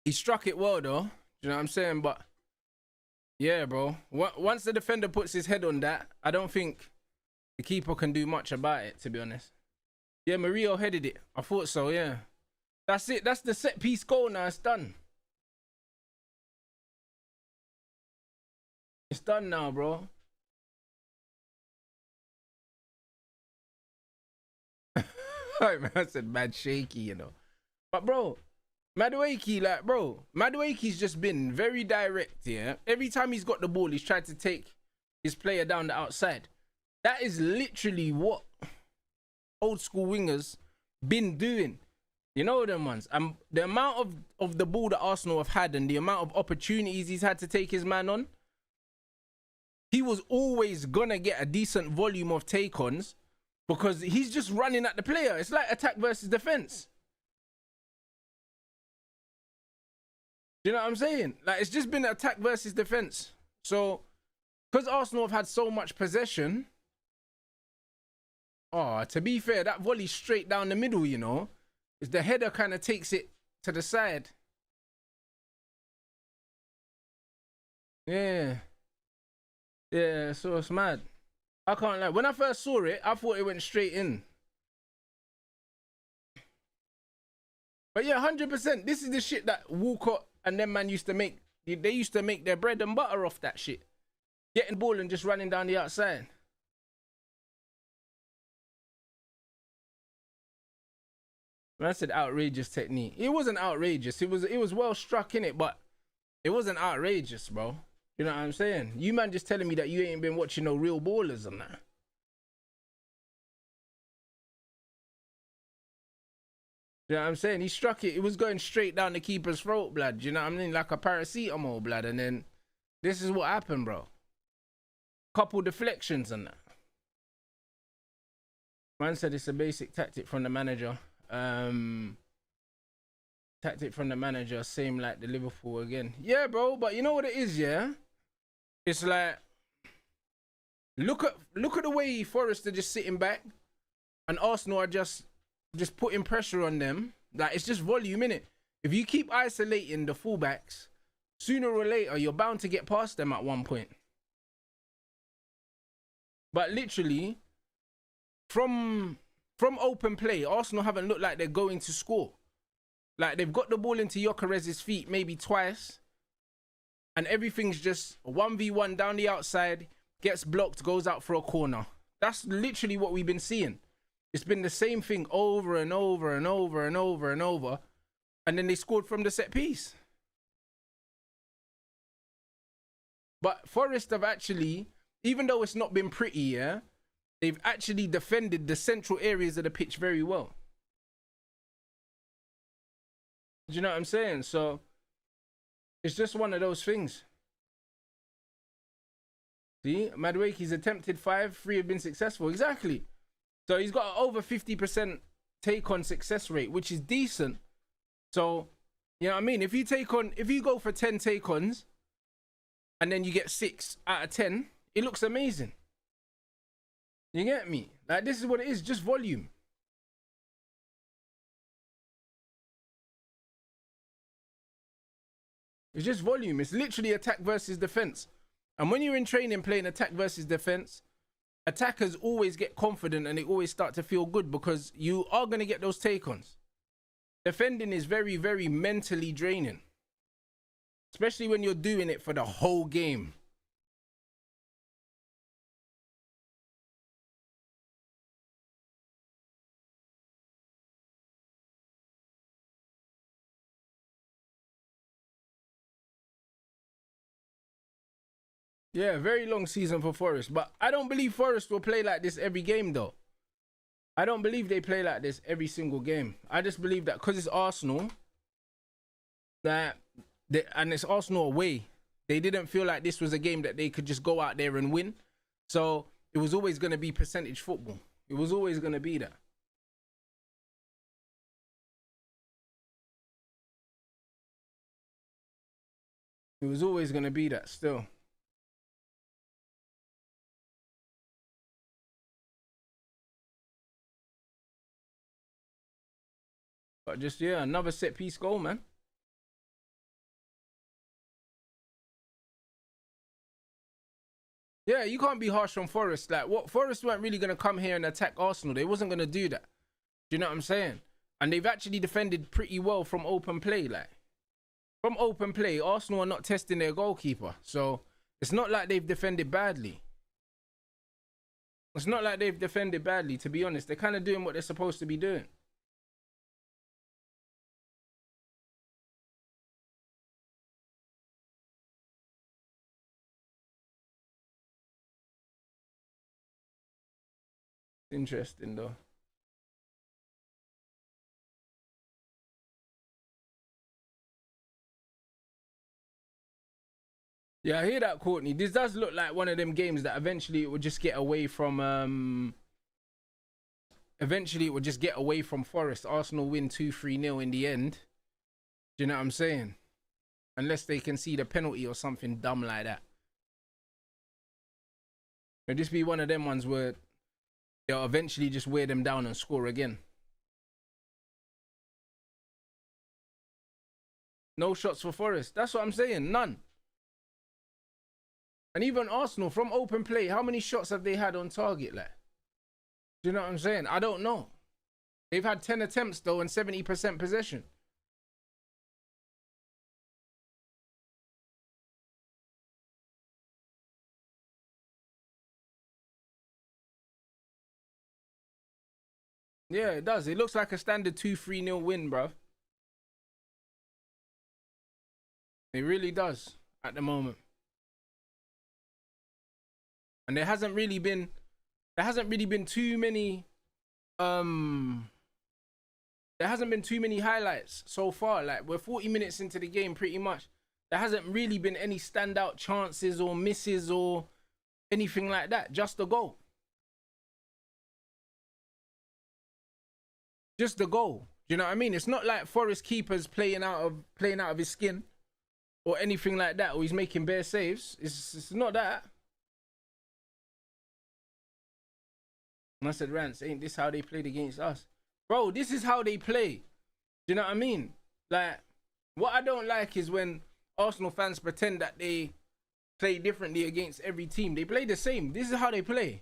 He struck it well though. You know what I'm saying? But yeah, bro. Once the defender puts his head on that, I don't think the keeper can do much about it, to be honest. Yeah, Murillo headed it. I thought so, yeah. That's it. That's the set piece goal now. It's done. It's done now, bro. I said mad shaky, you know. But bro, Madueke, like, bro, Madueke's just been very direct, yeah? Every time he's got the ball, he's tried to take his player down the outside. That is literally what old school wingers been doing. You know them ones. The amount of the ball that Arsenal have had and the amount of opportunities he's had to take his man on, he was always gonna get a decent volume of take-ons because he's just running at the player. It's like attack versus defense. You know what I'm saying? Like, it's just been attack versus defense. So, because Arsenal have had so much possession, to be fair, that volley straight down the middle, you know, is the header kind of takes it to the side. Yeah. Yeah, so it's mad. I can't lie. When I first saw it, I thought it went straight in. But yeah, 100%. This is the shit that Walcott and them man used to make. They used to make their bread and butter off that shit. Getting the ball and just running down the outside. Man, I said outrageous technique. It wasn't outrageous. It was well struck in it, but it wasn't outrageous, bro. You know what I'm saying? You man just telling me that you ain't been watching no real ballers and that. You know what I'm saying? He struck it. It was going straight down the keeper's throat, blood. You know what I mean? Like a paracetamol, blood. And then this is what happened, bro. Couple deflections and that. Man said it's a basic tactic from the manager. Tactic from the manager, same like the Liverpool again. Yeah, bro. But you know what it is, yeah? It's like, look at the way Forest are just sitting back, and Arsenal are just putting pressure on them. Like, it's just volume, innit? If you keep isolating the fullbacks, sooner or later you're bound to get past them at one point. But literally, from open play, Arsenal haven't looked like they're going to score. Like, they've got the ball into Gyökeres's feet maybe twice, and everything's just 1v1 down the outside, gets blocked, goes out for a corner. That's literally what we've been seeing. It's been the same thing over and over and over and over and over, and then they scored from the set piece. But Forest have actually, even though it's not been pretty, yeah, they've actually defended the central areas of the pitch very well. Do you know what I'm saying? So it's just one of those things. See, Madueke's attempted 5, 3 have been successful. Exactly. So he's got over 50% take-on success rate, which is decent. So, you know what I mean? If you go for 10 take-ons and then you get 6 out of 10, it looks amazing. You get me? Like, this is what it is, just volume. It's just volume. It's literally attack versus defense. And when you're in training playing attack versus defense, attackers always get confident and they always start to feel good because you are going to get those take-ons. Defending is very, very mentally draining, especially when you're doing it for the whole game. Yeah, very long season for Forest. But I don't believe Forest will play like this every game, though. I don't believe they play like this every single game. I just believe that because it's Arsenal, and it's Arsenal away, they didn't feel like this was a game that they could just go out there and win. So it was always going to be percentage football. It was always going to be that. It was always going to be that still. But just, yeah, another set piece goal, man. Yeah, you can't be harsh on Forest. Like, what, Forest weren't really going to come here and attack Arsenal. They wasn't going to do that. Do you know what I'm saying? And they've actually defended pretty well from open play. Like, from open play, Arsenal are not testing their goalkeeper. So it's not like they've defended badly. It's not like they've defended badly, to be honest. They're kind of doing what they're supposed to be doing. Interesting though. Yeah, I hear that, Courtney. This does look like one of them games that eventually it would just get away from eventually it would just get away from Forest. Arsenal win 2-3-0 in the end. Do you know what I'm saying? Unless they concede a penalty or something dumb like that. It'll just be one of them ones where they'll eventually just wear them down and score again. No shots for Forest. That's what I'm saying. None. And even Arsenal, from open play, how many shots have they had on target? Like, do you know what I'm saying? I don't know. They've had 10 attempts, though, and 70% possession. Yeah, it does. It looks like a standard 2-3-0 win, bruv. It really does at the moment. And there hasn't really been too many there hasn't been too many highlights so far. Like, we're 40 minutes into the game pretty much. There hasn't really been any standout chances or misses or anything like that. Just a goal. Just the goal. Do you know what I mean? It's not like Forest keeper's playing out of his skin or anything like that, or he's making bare saves. It's not that. And I said, Rance, ain't this how they played against us? Bro, this is how they play. Do you know what I mean? Like, what I don't like is when Arsenal fans pretend that they play differently against every team. They play the same. This is how they play.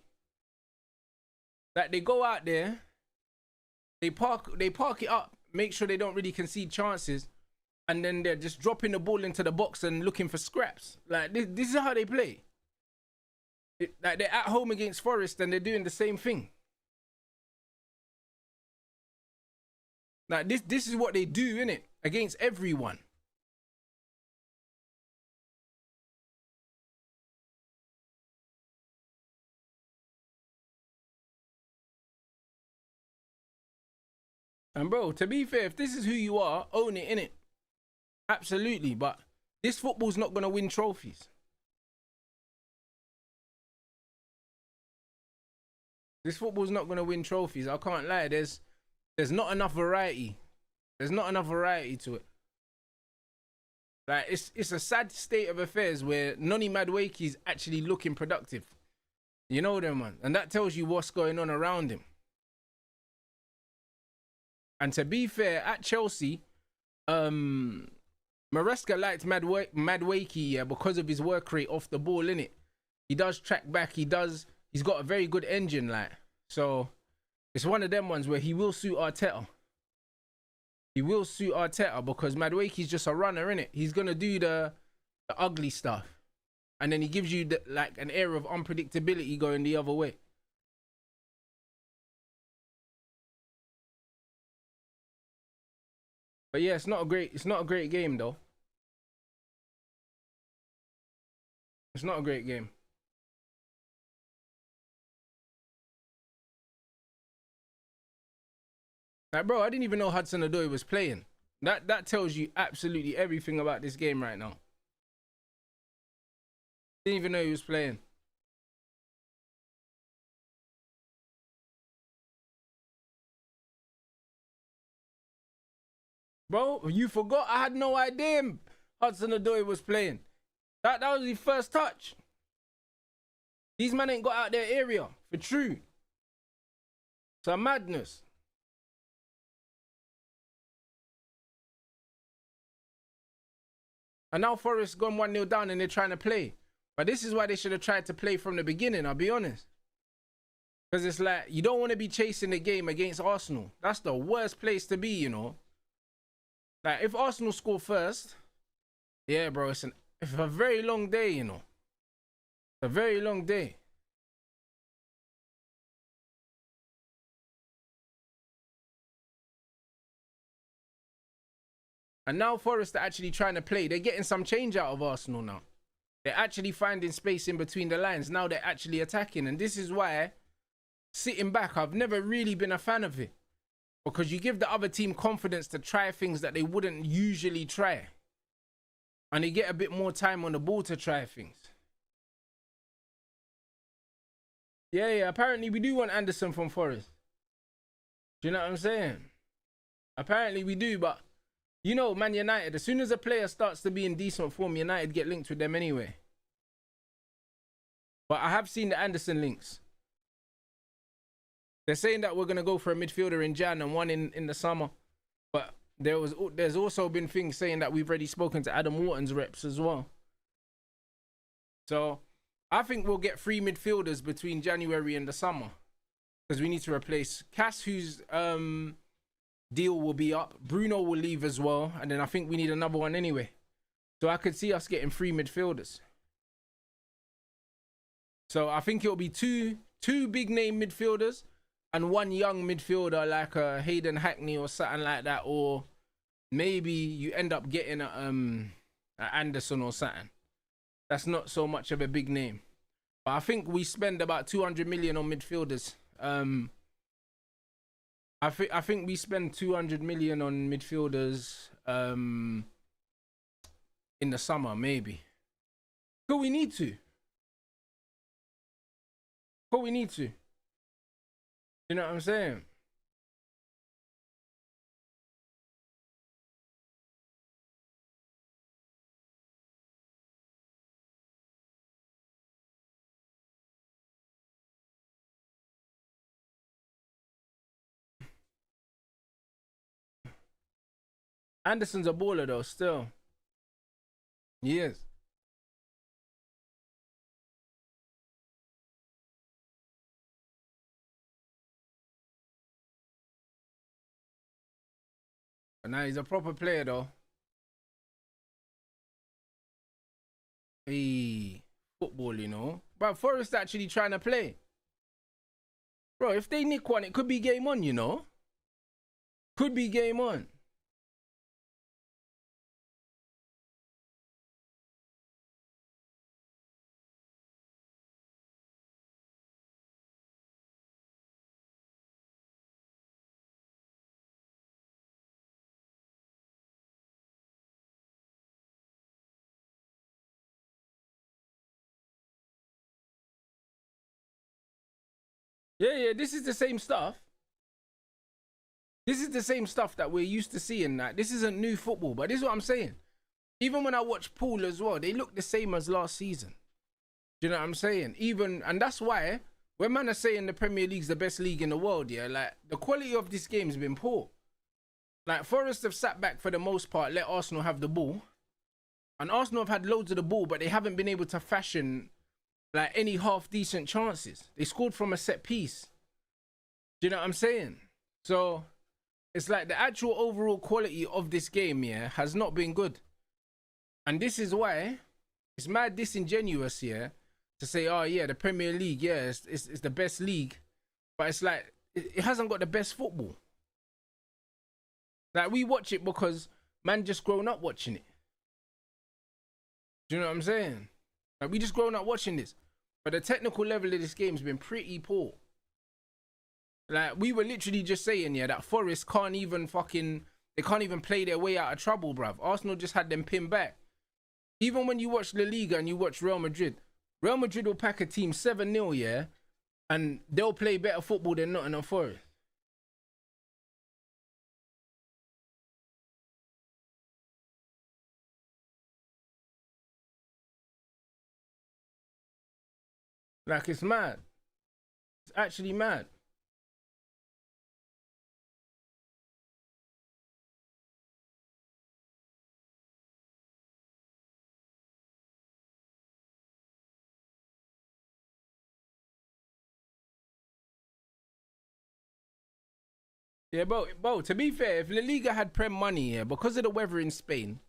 Like, they go out there, they park it up, make sure they don't really concede chances, and then they're just dropping the ball into the box and looking for scraps. Like, this is how they play. Like, they're at home against Forest and they're doing the same thing. Like, this is what they do, innit? Against everyone. And bro, to be fair, if this is who you are, own it, innit? Absolutely, but this football's not gonna win trophies. This football's not going to win trophies. I can't lie. There's not enough variety. There's not enough variety to it. Like, it's a sad state of affairs where Noni Madueke's actually looking productive. You know them, man. And that tells you what's going on around him. And to be fair, at Chelsea, Maresca liked Madueke, yeah, because of his work rate off the ball, innit? He does track back. He's got a very good engine, like. So, it's one of them ones where he will suit Arteta. He will suit Arteta because Madueke's just a runner, innit? He's going to do the ugly stuff. And then he gives you, like, an air of unpredictability going the other way. But yeah, it's not a great game, though. It's not a great game. Like, bro, I didn't even know Hudson-Odoi was playing. That tells you absolutely everything about this game right now. Didn't even know he was playing. Bro, you forgot? I had no idea Hudson-Odoi was playing. That was his first touch. These men ain't got out their area, for true. It's a madness. And now Forest gone 1-0 down and they're trying to play. But this is why they should have tried to play from the beginning, I'll be honest. Because it's like, you don't want to be chasing the game against Arsenal. That's the worst place to be, you know. Like, if Arsenal score first, yeah, bro, it's a very long day, you know. It's a very long day. And now Forest are actually trying to play. They're getting some change out of Arsenal now. They're actually finding space in between the lines. Now they're actually attacking. And this is why sitting back, I've never really been a fan of it. Because you give the other team confidence to try things that they wouldn't usually try. And they get a bit more time on the ball to try things. Yeah, apparently we do want Anderson from Forest. Do you know what I'm saying? Apparently we do, but you know, Man United, as soon as a player starts to be in decent form, United get linked with them anyway. But I have seen the Anderson links. They're saying that we're going to go for a midfielder in Jan and one in the summer. But there's also been things saying that we've already spoken to Adam Wharton's reps as well. So I think we'll get 3 midfielders between January and the summer. Because we need to replace Cass, whose deal will be up. Bruno will leave as well. And then I think we need another one anyway. So I could see us getting 3 midfielders. So I think it'll be two big name midfielders and 1 young midfielder like a Hayden Hackney or something like that. Or maybe you end up getting a Anderson or something. That's not so much of a big name. But I think we spend about 200 million on midfielders. I think we spend 200 million on midfielders in the summer, maybe. But we need to. But we need to. You know what I'm saying? Anderson's a baller though, still. He is. But now he's a proper player though. Hey, football, you know. But Forest actually trying to play. Bro, if they nick one, it could be game on, you know. Could be game on. Yeah, this is the same stuff. This is the same stuff that we're used to seeing. That this isn't new football, but this is what I'm saying. Even when I watch Pool as well, they look the same as last season. Do you know what I'm saying? And that's why when man are saying the Premier League's the best league in the world, yeah, like the quality of this game's been poor. Like Forest have sat back for the most part, let Arsenal have the ball, and Arsenal have had loads of the ball, but they haven't been able to fashion like any half decent chances. They scored from a set piece. Do you know what I'm saying? So it's like the actual overall quality of this game, yeah, has not been good. And this is why it's mad disingenuous, yeah, to say, oh yeah, the Premier League, yeah, it's the best league. But it's like, it hasn't got the best football. Like, we watch it because man just grown up watching it. Do you know what I'm saying? Like, we just grown up watching this. But the technical level of this game's been pretty poor. Like, we were literally just saying, yeah, that Forest can't even they can't even play their way out of trouble, bruv. Arsenal just had them pinned back. Even when you watch La Liga and you watch Real Madrid will pack a team 7-0, yeah, and they'll play better football than Nottingham Forest. Like, it's mad. It's actually mad. Yeah, bro, to be fair, if La Liga had Prem money, yeah, because of the weather in Spain,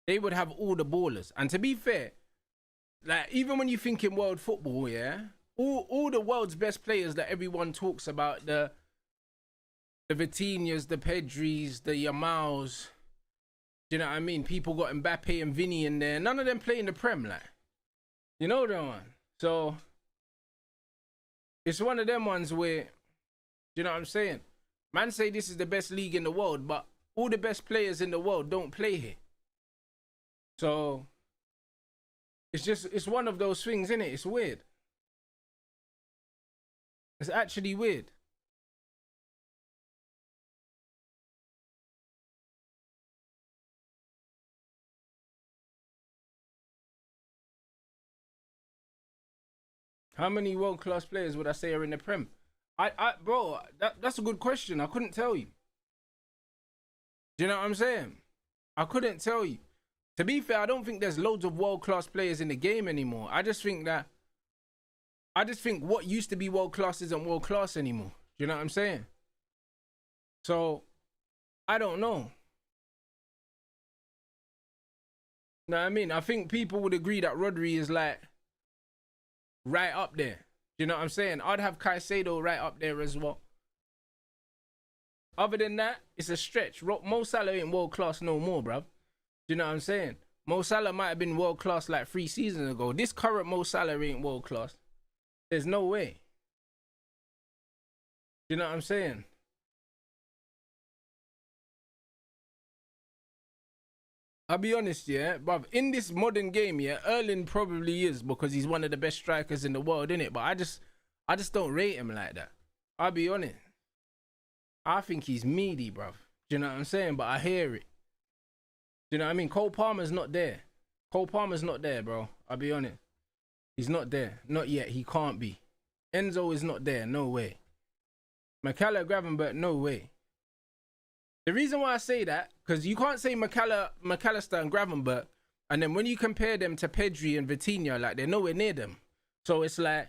they would have all the ballers. And to be fair, like, even when you think in world football, yeah, all the world's best players that everyone talks about, the Vitinhas, the Pedris, the Yamals, do you know what I mean? People got Mbappe and Vinny in there. None of them play in the Prem, like. You know that one. So it's one of them ones where, you know what I'm saying? Man say this is the best league in the world, but all the best players in the world don't play here. So it's one of those things, innit? It's weird. It's actually weird. How many world-class players would I say are in the Prem? Bro, that's a good question. I couldn't tell you. Do you know what I'm saying? I couldn't tell you. To be fair, I don't think there's loads of world-class players in the game anymore. I just think what used to be world-class isn't world-class anymore. Do you know what I'm saying? So, I don't know. Know what I mean? I think people would agree that Rodri is like right up there. You know what I'm saying? I'd have Caicedo right up there as well. Other than that, it's a stretch. Mo Salah ain't world class no more, bruv. You know what I'm saying? Mo Salah might have been world class like 3 seasons ago. This current Mo Salah ain't world class. There's no way. You know what I'm saying? I'll be honest, yeah, bruv. In this modern game, yeah, Erling probably is because he's one of the best strikers in the world, innit? But I just don't rate him like that. I'll be honest. I think he's meaty, bruv. Do you know what I'm saying? But I hear it. Do you know what I mean? Cole Palmer's not there. Cole Palmer's not there, bro. I'll be honest. He's not there. Not yet. He can't be. Enzo is not there. No way. McAllister, Gravenberch, no way. The reason why I say that, because you can't say McAllister and Gravenberch, and then when you compare them to Pedri and Vitinha, like, they're nowhere near them. So it's like,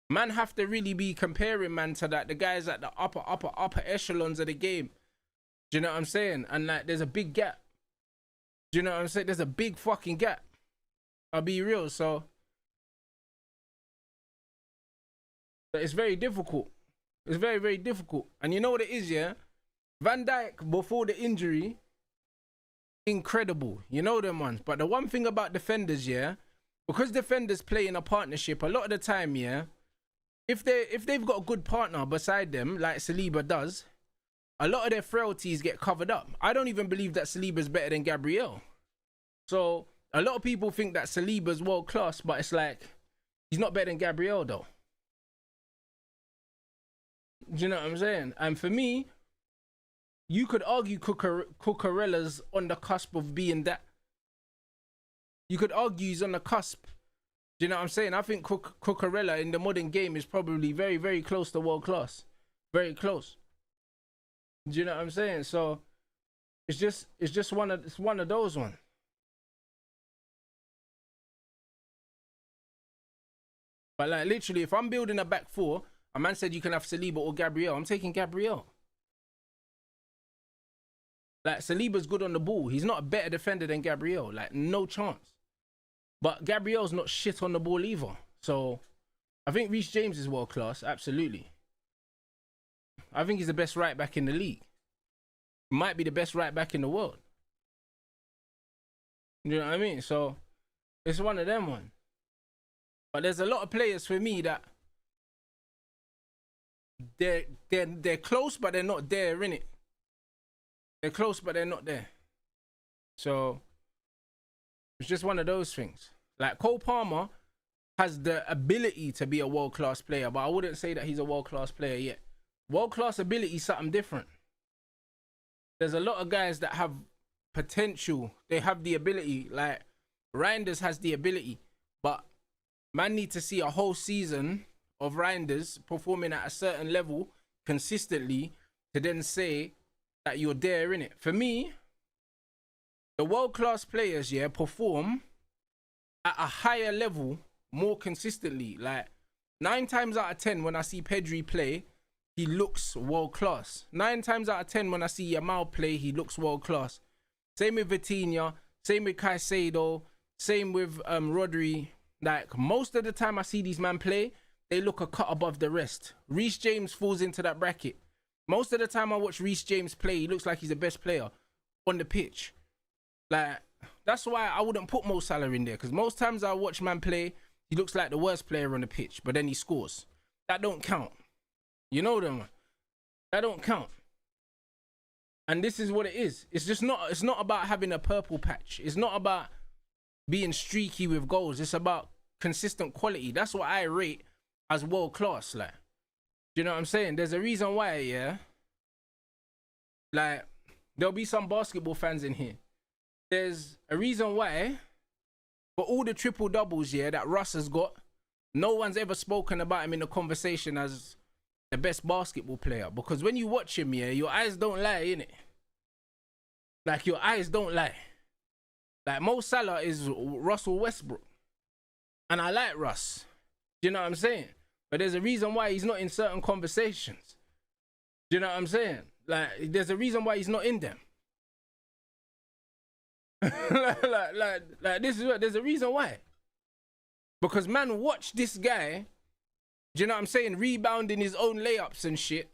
man have to really be comparing, man, to that the guys at the upper echelons of the game. Do you know what I'm saying? And like, there's a big gap. Do you know what I'm saying? There's a big fucking gap. I'll be real. So it's very difficult. It's very, very difficult. And you know what it is, yeah? Van Dijk, before the injury, incredible. You know them ones. But the one thing about defenders, yeah, because defenders play in a partnership, a lot of the time, yeah, if they've got a good partner beside them, like Saliba does, a lot of their frailties get covered up. I don't even believe that Saliba's better than Gabriel. So a lot of people think that Saliba's world class, but it's like, he's not better than Gabriel though. Do you know what I'm saying? And for me, you could argue Cucurella's on the cusp of being that. You could argue he's on the cusp. Do you know what I'm saying? I think Cucurella in the modern game is probably very, very close to world class. Very close. Do you know what I'm saying? So it's just one of those ones. But like literally, if I'm building a back four, a man said you can have Saliba or Gabriel, I'm taking Gabriel. Like, Saliba's good on the ball. He's not a better defender than Gabriel. Like, no chance. But Gabriel's not shit on the ball either. So, I think Reece James is world class. Absolutely. I think he's the best right back in the league. Might be the best right back in the world. You know what I mean? So, it's one of them ones. But there's a lot of players for me that they're close, but they're not there, innit? They're close, but they're not there. So, it's just one of those things. Like, Cole Palmer has the ability to be a world-class player, but I wouldn't say that he's a world-class player yet. World-class ability is something different. There's a lot of guys that have potential. They have the ability. Like, Reinders has the ability. But man need to see a whole season of Reinders performing at a certain level consistently to then say that you're there, innit? For me, the world-class players, yeah, perform at a higher level more consistently. Like, 9 times out of 10 when I see Pedri play, he looks world-class. 9 times out of 10 when I see Yamal play, he looks world-class. Same with Vitinha, same with Caicedo, same with Rodri. Like, most of the time I see these men play, they look a cut above the rest. Reece James falls into that bracket. Most of the time I watch Reece James play, he looks like he's the best player on the pitch. Like, that's why I wouldn't put Mo Salah in there. Because most times I watch man play, he looks like the worst player on the pitch, but then he scores. That don't count. You know them. That don't count. And this is what it is. It's just not. It's not about having a purple patch. It's not about being streaky with goals. It's about consistent quality. That's what I rate as world class. Like, do you know what I'm saying? There's a reason why, yeah. Like, there'll be some basketball fans in here. There's a reason why, for all the triple doubles, yeah, that Russ has got, no one's ever spoken about him in the conversation as the best basketball player. Because when you watch him, yeah, your eyes don't lie, innit? Like, your eyes don't lie. Like, Mo Salah is Russell Westbrook. And I like Russ. Do you know what I'm saying? But there's a reason why he's not in certain conversations. Do you know what I'm saying? Like, there's a reason why he's not in them. like this is what, there's a reason why. Because man, watch this guy, do you know what I'm saying, rebounding his own layups and shit.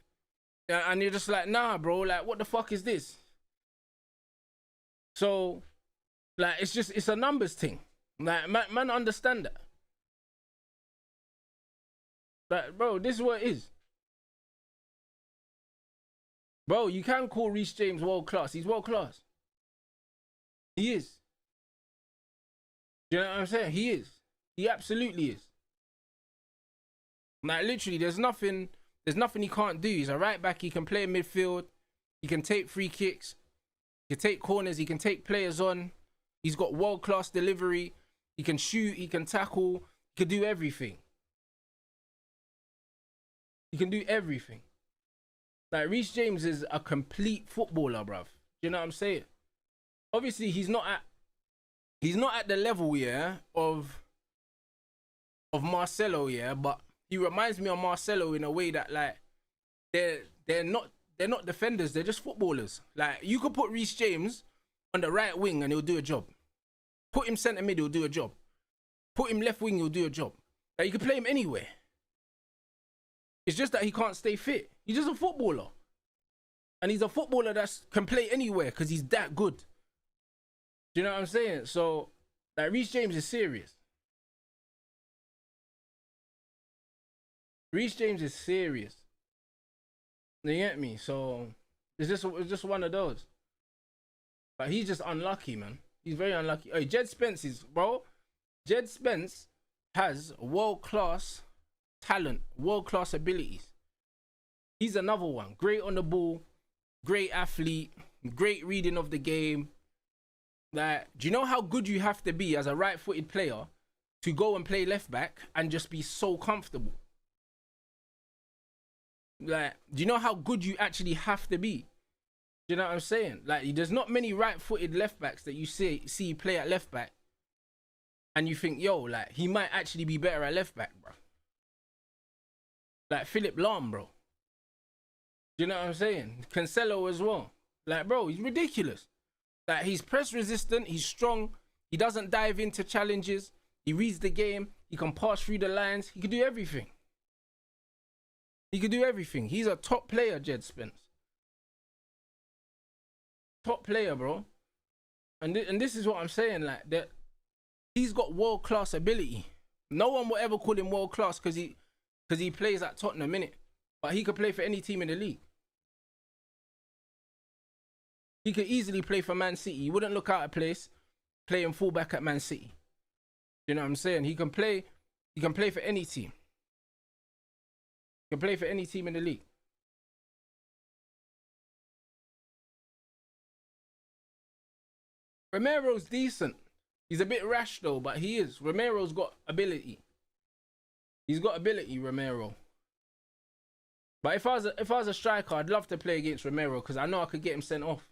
And you're just like, nah, bro, like, what the fuck is this? So, like, it's a numbers thing. Like, man understand that. Like, bro, this is what it is. Bro, you can call Reece James world class. He's world class. He is. Do you know what I'm saying? He is. He absolutely is. Like, literally, there's nothing he can't do. He's a right back. He can play in midfield. He can take free kicks. He can take corners. He can take players on. He's got world-class delivery. He can shoot. He can tackle. He can do everything. He can do everything. Like, Reece James is a complete footballer, bruv. Do you know what I'm saying? Obviously, he's not at the level, yeah, of Marcelo, yeah, but he reminds me of Marcelo in a way that, like, they're not defenders, they're just footballers. Like, you could put Reece James on the right wing and he'll do a job. Put him centre mid, he'll do a job. Put him left wing, he'll do a job. Like, you could play him anywhere. It's just that he can't stay fit. He's just a footballer. And he's a footballer that can play anywhere because he's that good. Do you know what I'm saying? So, like, Reece James is serious. Reece James is serious. You get me? So, it's just one of those. But he's just unlucky, man. He's very unlucky. Hey, Jed Spence is, bro. Jed Spence has world-class talent, world-class abilities. He's another one. Great on the ball, great athlete, great reading of the game. Like, do you know how good you have to be as a right-footed player to go and play left back and just be so comfortable? Like, do you know how good you actually have to be? Do you know what I'm saying? Like, there's not many right-footed left backs that you see play at left back and you think, yo, like, he might actually be better at left back, bro. Like Philip Lahm, bro. Do you know what I'm saying? Cancelo as well. Like, bro, he's ridiculous. Like, he's press resistant, he's strong, he doesn't dive into challenges, he reads the game, he can pass through the lines, he can do everything. He can do everything. He's a top player, Jed Spence. Top player, bro. And this is what I'm saying, like, that he's got world-class ability. No one will ever call him world-class because he plays at Tottenham, innit? But he could play for any team in the league. He could easily play for Man City. He wouldn't look out of place playing fullback at Man City. You know what I'm saying? He can play for any team. He can play for any team in the league. Romero's decent. He's a bit rash though, but he is. Romero's got ability. He's got ability, Romero. But if I was a striker, I'd love to play against Romero because I know I could get him sent off.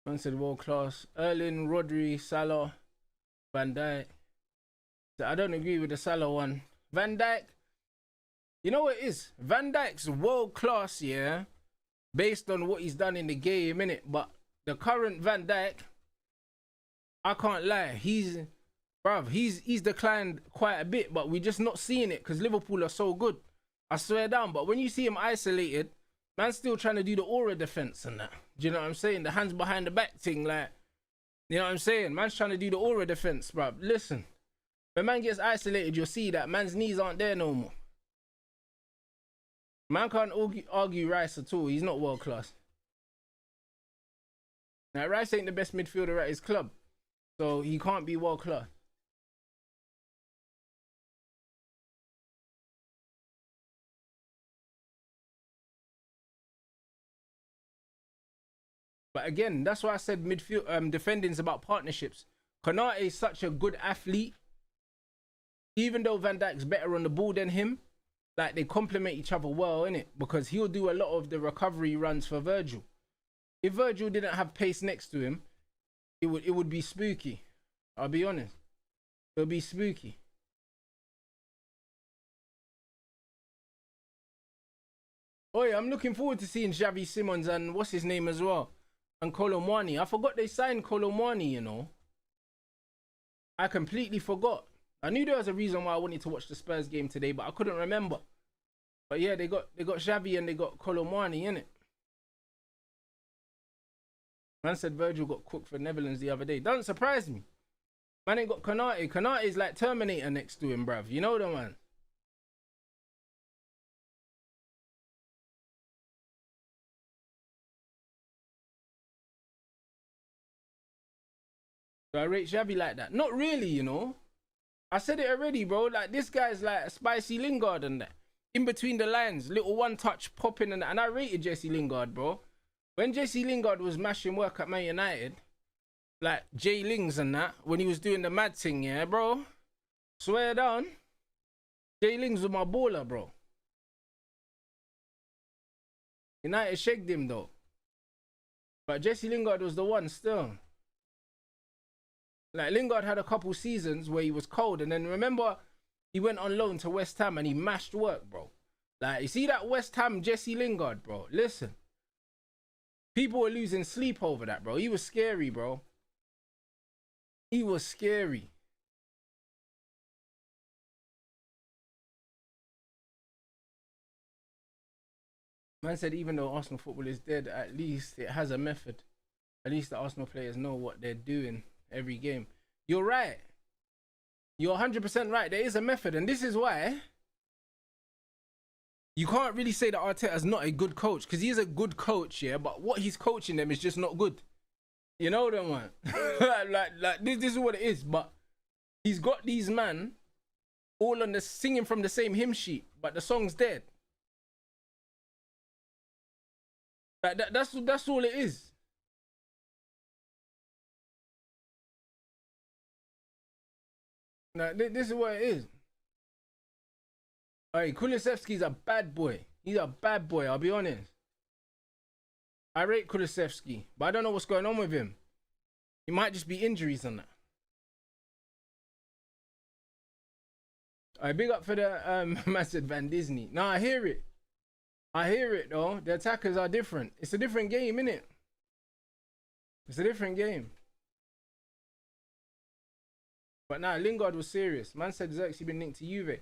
Man said world class. Erling, Rodri, Salah, Van Dijk. I don't agree with the Salah one. Van Dijk, you know what it is? Van Dijk's world class, yeah, based on what he's done in the game, innit? But the current Van Dijk, I can't lie, he's declined quite a bit, but we're just not seeing it because Liverpool are so good. I swear down. But when you see him isolated Man's still trying to do the aura defense and that. Do you know what I'm saying? The hands behind the back thing, like, you know what I'm saying? Man's trying to do the aura defense, bruv. Listen, when man gets isolated, you'll see that man's knees aren't there no more. Man can't argue Rice at all. He's not world class. Now, Rice ain't the best midfielder at his club, so he can't be world class. But again, that's why I said midfield defending is about partnerships. Konate is such a good athlete. Even though Van Dijk's better on the ball than him, like, they complement each other well, innit? Because he'll do a lot of the recovery runs for Virgil. If Virgil didn't have pace next to him, it would be spooky. I'll be honest. It would be spooky. Oh yeah, I'm looking forward to seeing Xavi Simons and what's his name as well. And Colomwani. I forgot they signed Colomwani, you know. I completely forgot. I knew there was a reason why I wanted to watch the Spurs game today, but I couldn't remember. But yeah, they got Xavi and they got Colomwani, innit? Man said Virgil got cooked for Netherlands the other day. Doesn't surprise me. Man ain't got Konate. Konate is like Terminator next to him, bruv. You know the man. So I rate Xavi like that. Not really, you know. I said it already, bro. Like, this guy's like a spicy Lingard and that. In between the lines, little one touch popping and that. And I rated Jesse Lingard, bro. When Jesse Lingard was mashing work at Man United, like Jay Lings and that, when he was doing the mad thing, yeah, bro. Swear down. Jay Lings was my baller, bro. United shagged him though. But Jesse Lingard was the one still. Like, Lingard had a couple seasons where he was cold, and then remember he went on loan to West Ham and he mashed work, bro. Like, you see that West Ham Jesse Lingard, bro? Listen. People were losing sleep over that, bro. He was scary, bro. He was scary. Man said even though Arsenal football is dead, at least it has a method. At least the Arsenal players know what they're doing every game. You're right. You're 100% right. There is a method, and this is why you can't really say that Arteta's not a good coach, because he is a good coach, yeah, but what he's coaching them is just not good. You know them, man. like this is what it is. But he's got these man all on the singing from the same hymn sheet, but the song's dead. Like that's all it is. Like, this is what it is. Alright, Kulusevski's a bad boy. He's a bad boy, I'll be honest. I rate Kulusevski, but I don't know what's going on with him. He might just be injuries on that. Alright, big up for the massive Van Disney. No, I hear it. I hear it though. The attackers are different. It's a different game, innit? It's a different game. But nah, Lingard was serious. Man said Xerxes been linked to Juve.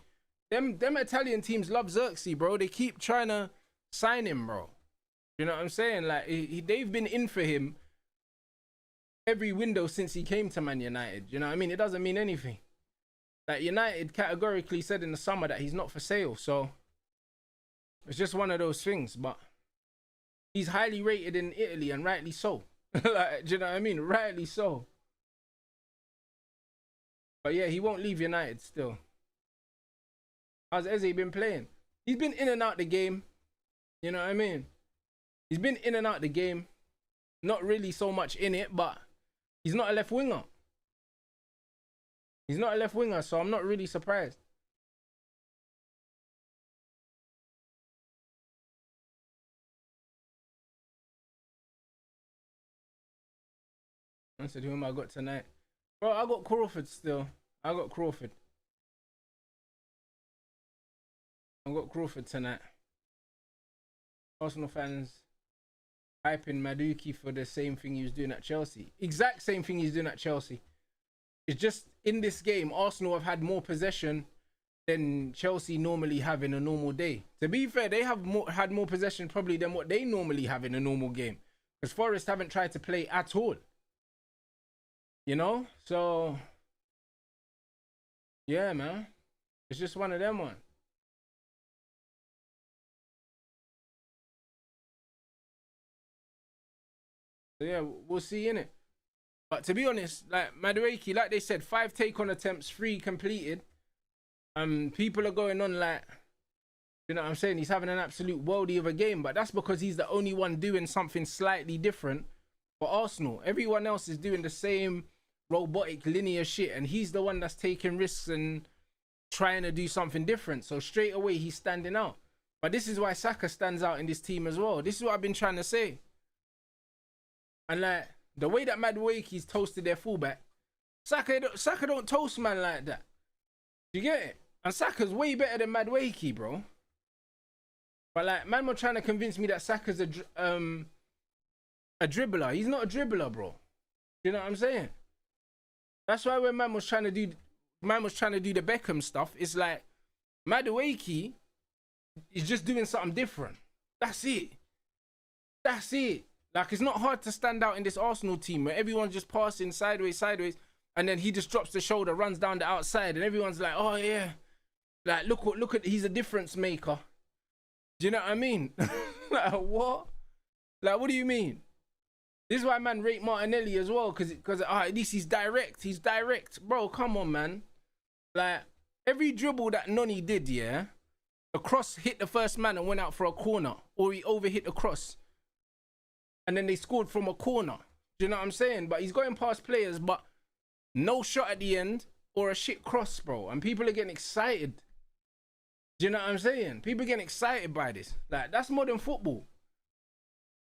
Them Italian teams love Xerxes, bro. They keep trying to sign him, bro. You know what I'm saying? Like, they've been in for him every window since he came to Man United. You know what I mean? It doesn't mean anything. Like, United categorically said in the summer that he's not for sale. So it's just one of those things. But he's highly rated in Italy, and rightly so. Like, do you know what I mean? Rightly so. But yeah, he won't leave United still. How's Eze been playing? He's been in and out the game. You know what I mean? He's been in and out the game. Not really so much in it, but he's not a left winger. He's not a left winger, so I'm not really surprised. I said, who am I got tonight? Bro, I got Crawford still. I got Crawford. I got Crawford tonight. Arsenal fans hyping Maduki for the same thing he was doing at Chelsea. Exact same thing he's doing at Chelsea. It's just in this game, Arsenal have had more possession than Chelsea normally have in a normal day. To be fair, they have had more possession probably than what they normally have in a normal game. Because Forest haven't tried to play at all. You know? So, yeah, man. It's just one of them ones. So, yeah, we'll see, innit? But to be honest, like Madueke, like they said, 5 take-on attempts, 3 completed. People are going on like, you know what I'm saying? He's having an absolute worldie of a game, but that's because he's the only one doing something slightly different for Arsenal. Everyone else is doing the same robotic linear shit, and he's the one that's taking risks and trying to do something different. So straight away he's standing out. But this is why Saka stands out in this team as well. This is what I've been trying to say. And like the way that Madueke's toasted their fullback, Saka don't toast man like that. You get it? And Saka's way better than Madueke, bro. But like, man were trying to convince me that Saka's a dribbler. He's not a dribbler, bro. You know what I'm saying? That's why when man was trying to do the Beckham stuff, it's like Madueke is just doing something different. That's it. That's it. Like, it's not hard to stand out in this Arsenal team where everyone's just passing sideways, and then he just drops the shoulder, runs down the outside, and everyone's like, oh yeah, like look at he's a difference maker. Do you know what I mean? Like, what? Like, what do you mean? This is why man rate Martinelli as well, because at least he's direct, bro. Come on, man. Like, every dribble that Noni did, yeah, the cross hit the first man and went out for a corner, or he overhit the cross, and then they scored from a corner. Do you know what I'm saying? But he's going past players, but no shot at the end or a shit cross, bro. And people are getting excited. Do you know what I'm saying? People are getting excited by this. Like, that's modern football.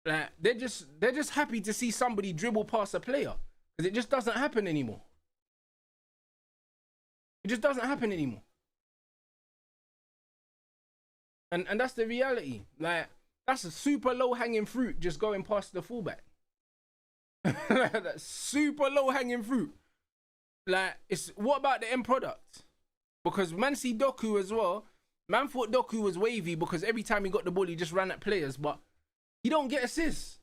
Like, they're just happy to see somebody dribble past a player, because it just doesn't happen anymore. It just doesn't happen anymore. And that's the reality. Like, that's a super low hanging fruit, just going past the fullback. That's super low hanging fruit. Like, what about the end product? Because man see Doku as well. Man thought Doku was wavy because every time he got the ball, he just ran at players, but he don't get assists.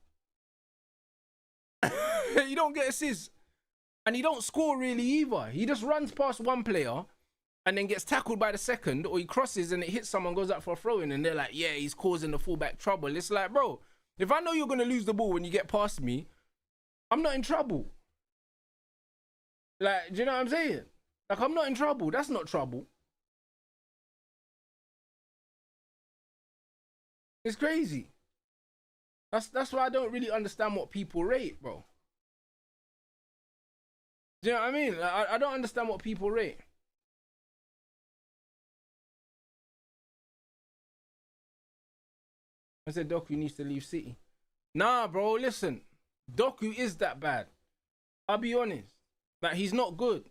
He don't get assists. And he don't score really either. He just runs past one player and then gets tackled by the second, or he crosses and it hits someone, goes out for a throw-in, and they're like, yeah, he's causing the fullback trouble. It's like, bro, if I know you're going to lose the ball when you get past me, I'm not in trouble. Like, do you know what I'm saying? Like, I'm not in trouble. That's not trouble. It's crazy. That's why I don't really understand what people rate, bro. Do you know what I mean? Like, I don't understand what people rate. I said Doku needs to leave City. Nah, bro, listen. Doku is that bad. I'll be honest. Like, he's not good.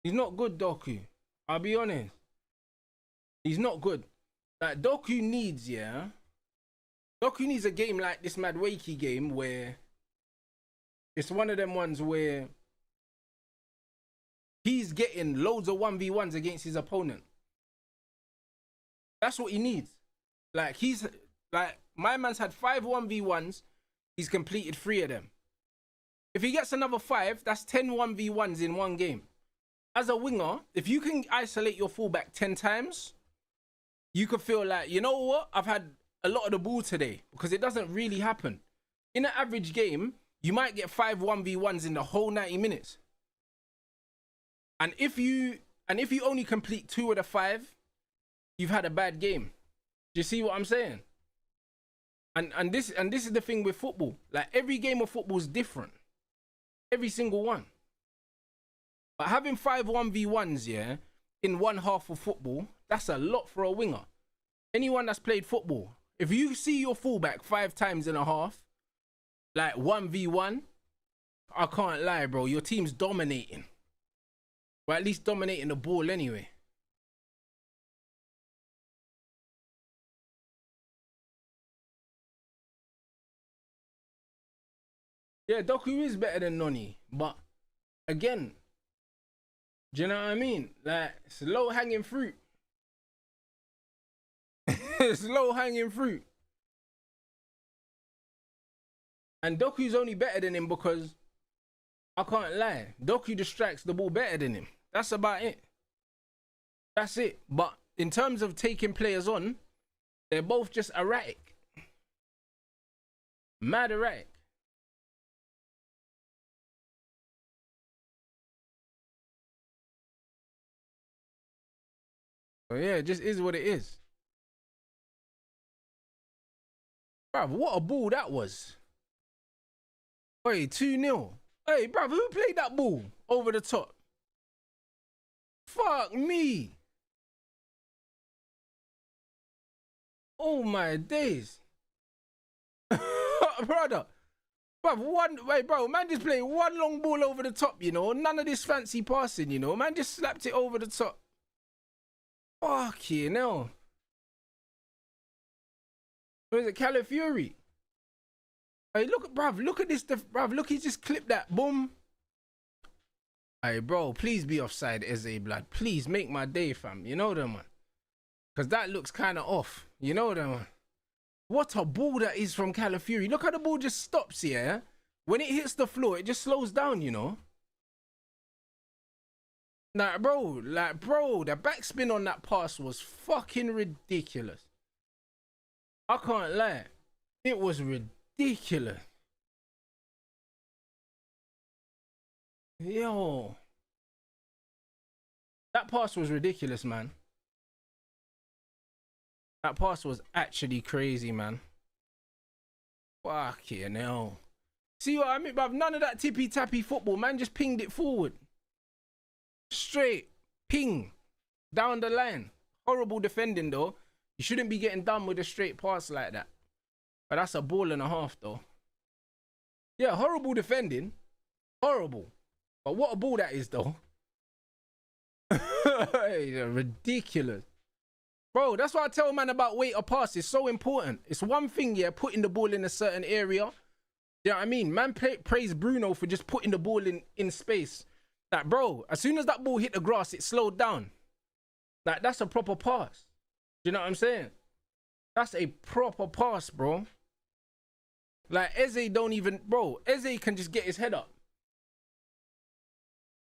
He's not good, Doku. I'll be honest. He's not good. Like, Doku needs, yeah? Doku needs a game like this Madueke game where it's one of them ones where he's getting loads of 1v1s against his opponent. That's what he needs. Like, my man's had 5 1v1s. He's completed 3 of them. If he gets another 5, that's 10 1v1s in one game. As a winger, if you can isolate your fullback 10 times, you could feel like, you know what? I've had a lot of the ball today, because it doesn't really happen. In an average game, you might get 5 1v1s in the whole 90 minutes. And if you only complete 2 of the 5, you've had a bad game. Do you see what I'm saying? And this is the thing with football. Like, every game of football is different. Every single one. But having 5 1v1s, yeah, in one half of football, that's a lot for a winger. Anyone that's played football, if you see your fullback 5 times in a half, like 1v1, I can't lie, bro. Your team's dominating. Or at least dominating the ball anyway. Yeah, Doku is better than Noni. But again, Do you know what I mean? Like, it's low hanging fruit. It's low hanging fruit. And Doku's only better than him because I can't lie. Doku distracts the ball better than him. That's about it. That's it. But in terms of taking players on, they're both just erratic. Mad erratic. So yeah, it just is what it is. Bruv, what a ball that was. Wait, 2-0. Hey, bruv, who played that ball over the top? Fuck me. Oh my days. Brother. Bruv, man just played one long ball over the top, you know. None of this fancy passing, you know. Man just slapped it over the top. Fucking hell. What is it, Calafiori? Hey, look, bruv, look at this, bruv, look, he just clipped that, boom. Hey, bro, please be offside, Eze blood. Please make my day, fam. You know that, man. Because that looks kind of off. You know that, man. What a ball that is from Calafiori. Look how the ball just stops here. When it hits the floor, it just slows down, you know. Like, bro, the backspin on that pass was fucking ridiculous. I can't lie. It was ridiculous. Yo. That pass was ridiculous, man. That pass was actually crazy, man. Fucking hell. See what I mean, bruv? None of that tippy-tappy football, man. Just pinged it forward. Straight. Ping. Down the line. Horrible defending, though. You shouldn't be getting done with a straight pass like that. But that's a ball and a half, though. Yeah, horrible defending. Horrible. But what a ball that is, though. Ridiculous. Bro, that's why I tell man about weight of pass. It's so important. It's one thing, yeah, putting the ball in a certain area. You know what I mean? Man praise Bruno for just putting the ball in space. Like, bro, as soon as that ball hit the grass, it slowed down. Like, that's a proper pass. You know what I'm saying? That's a proper pass, bro. Like, Eze don't even... Bro, Eze can just get his head up.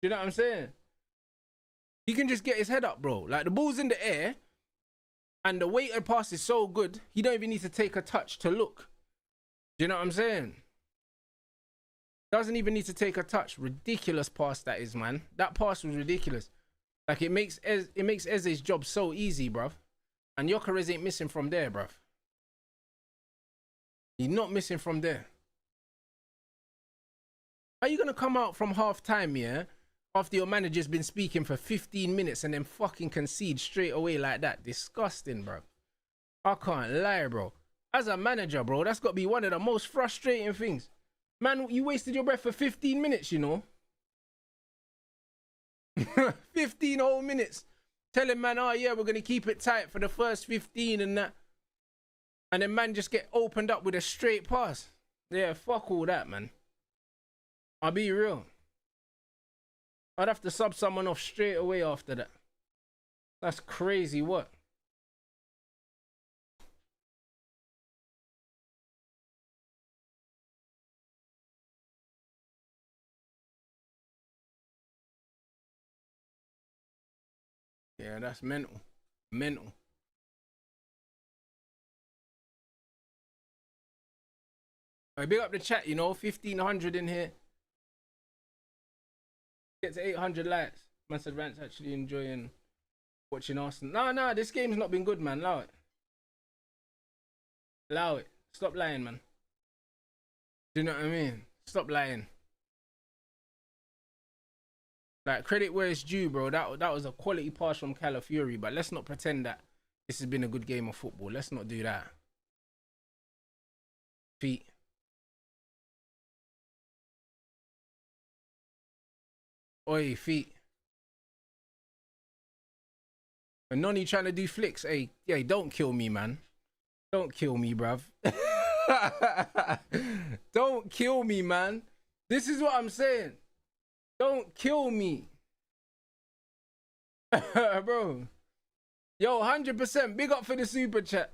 You know what I'm saying? He can just get his head up, bro. Like, the ball's in the air, and the weighted pass is so good, he don't even need to take a touch to look. Do you know what I'm saying? Doesn't even need to take a touch. Ridiculous pass that is, man. That pass was ridiculous. Like, it makes Eze's job so easy, bruv. And Gyökeres ain't missing from there, bruv. He's not missing from there. How you gonna come out from half time, yeah, after your manager's been speaking for 15 minutes and then fucking concede straight away like that? Disgusting, bro. I can't lie, bro. As a manager, bro, that's got to be one of the most frustrating things. Man, you wasted your breath for 15 minutes, you know. 15 whole minutes. Telling man, oh yeah, we're going to keep it tight for the first 15 and that. And then man just get opened up with a straight pass. Yeah, fuck all that, man. I'll be real. I'd have to sub someone off straight away after that. That's crazy, what? Yeah, that's mental. Mental. I big up the chat, you know, 1,500 in here. Get to 800 likes. Man said Rant's actually enjoying watching Arsenal. Nah, this game's not been good, man. Allow it. Allow it. Stop lying, man. Do you know what I mean? Stop lying. Like, credit where it's due, bro. That was a quality pass from Calafiori, but let's not pretend that this has been a good game of football. Let's not do that. Feet. Oi, feet. And Noni trying to do flicks. Hey, yeah, don't kill me, man. Don't kill me, bruv. Don't kill me, man. This is what I'm saying. Don't kill me. Bro. Yo, 100%. Big up for the super chat.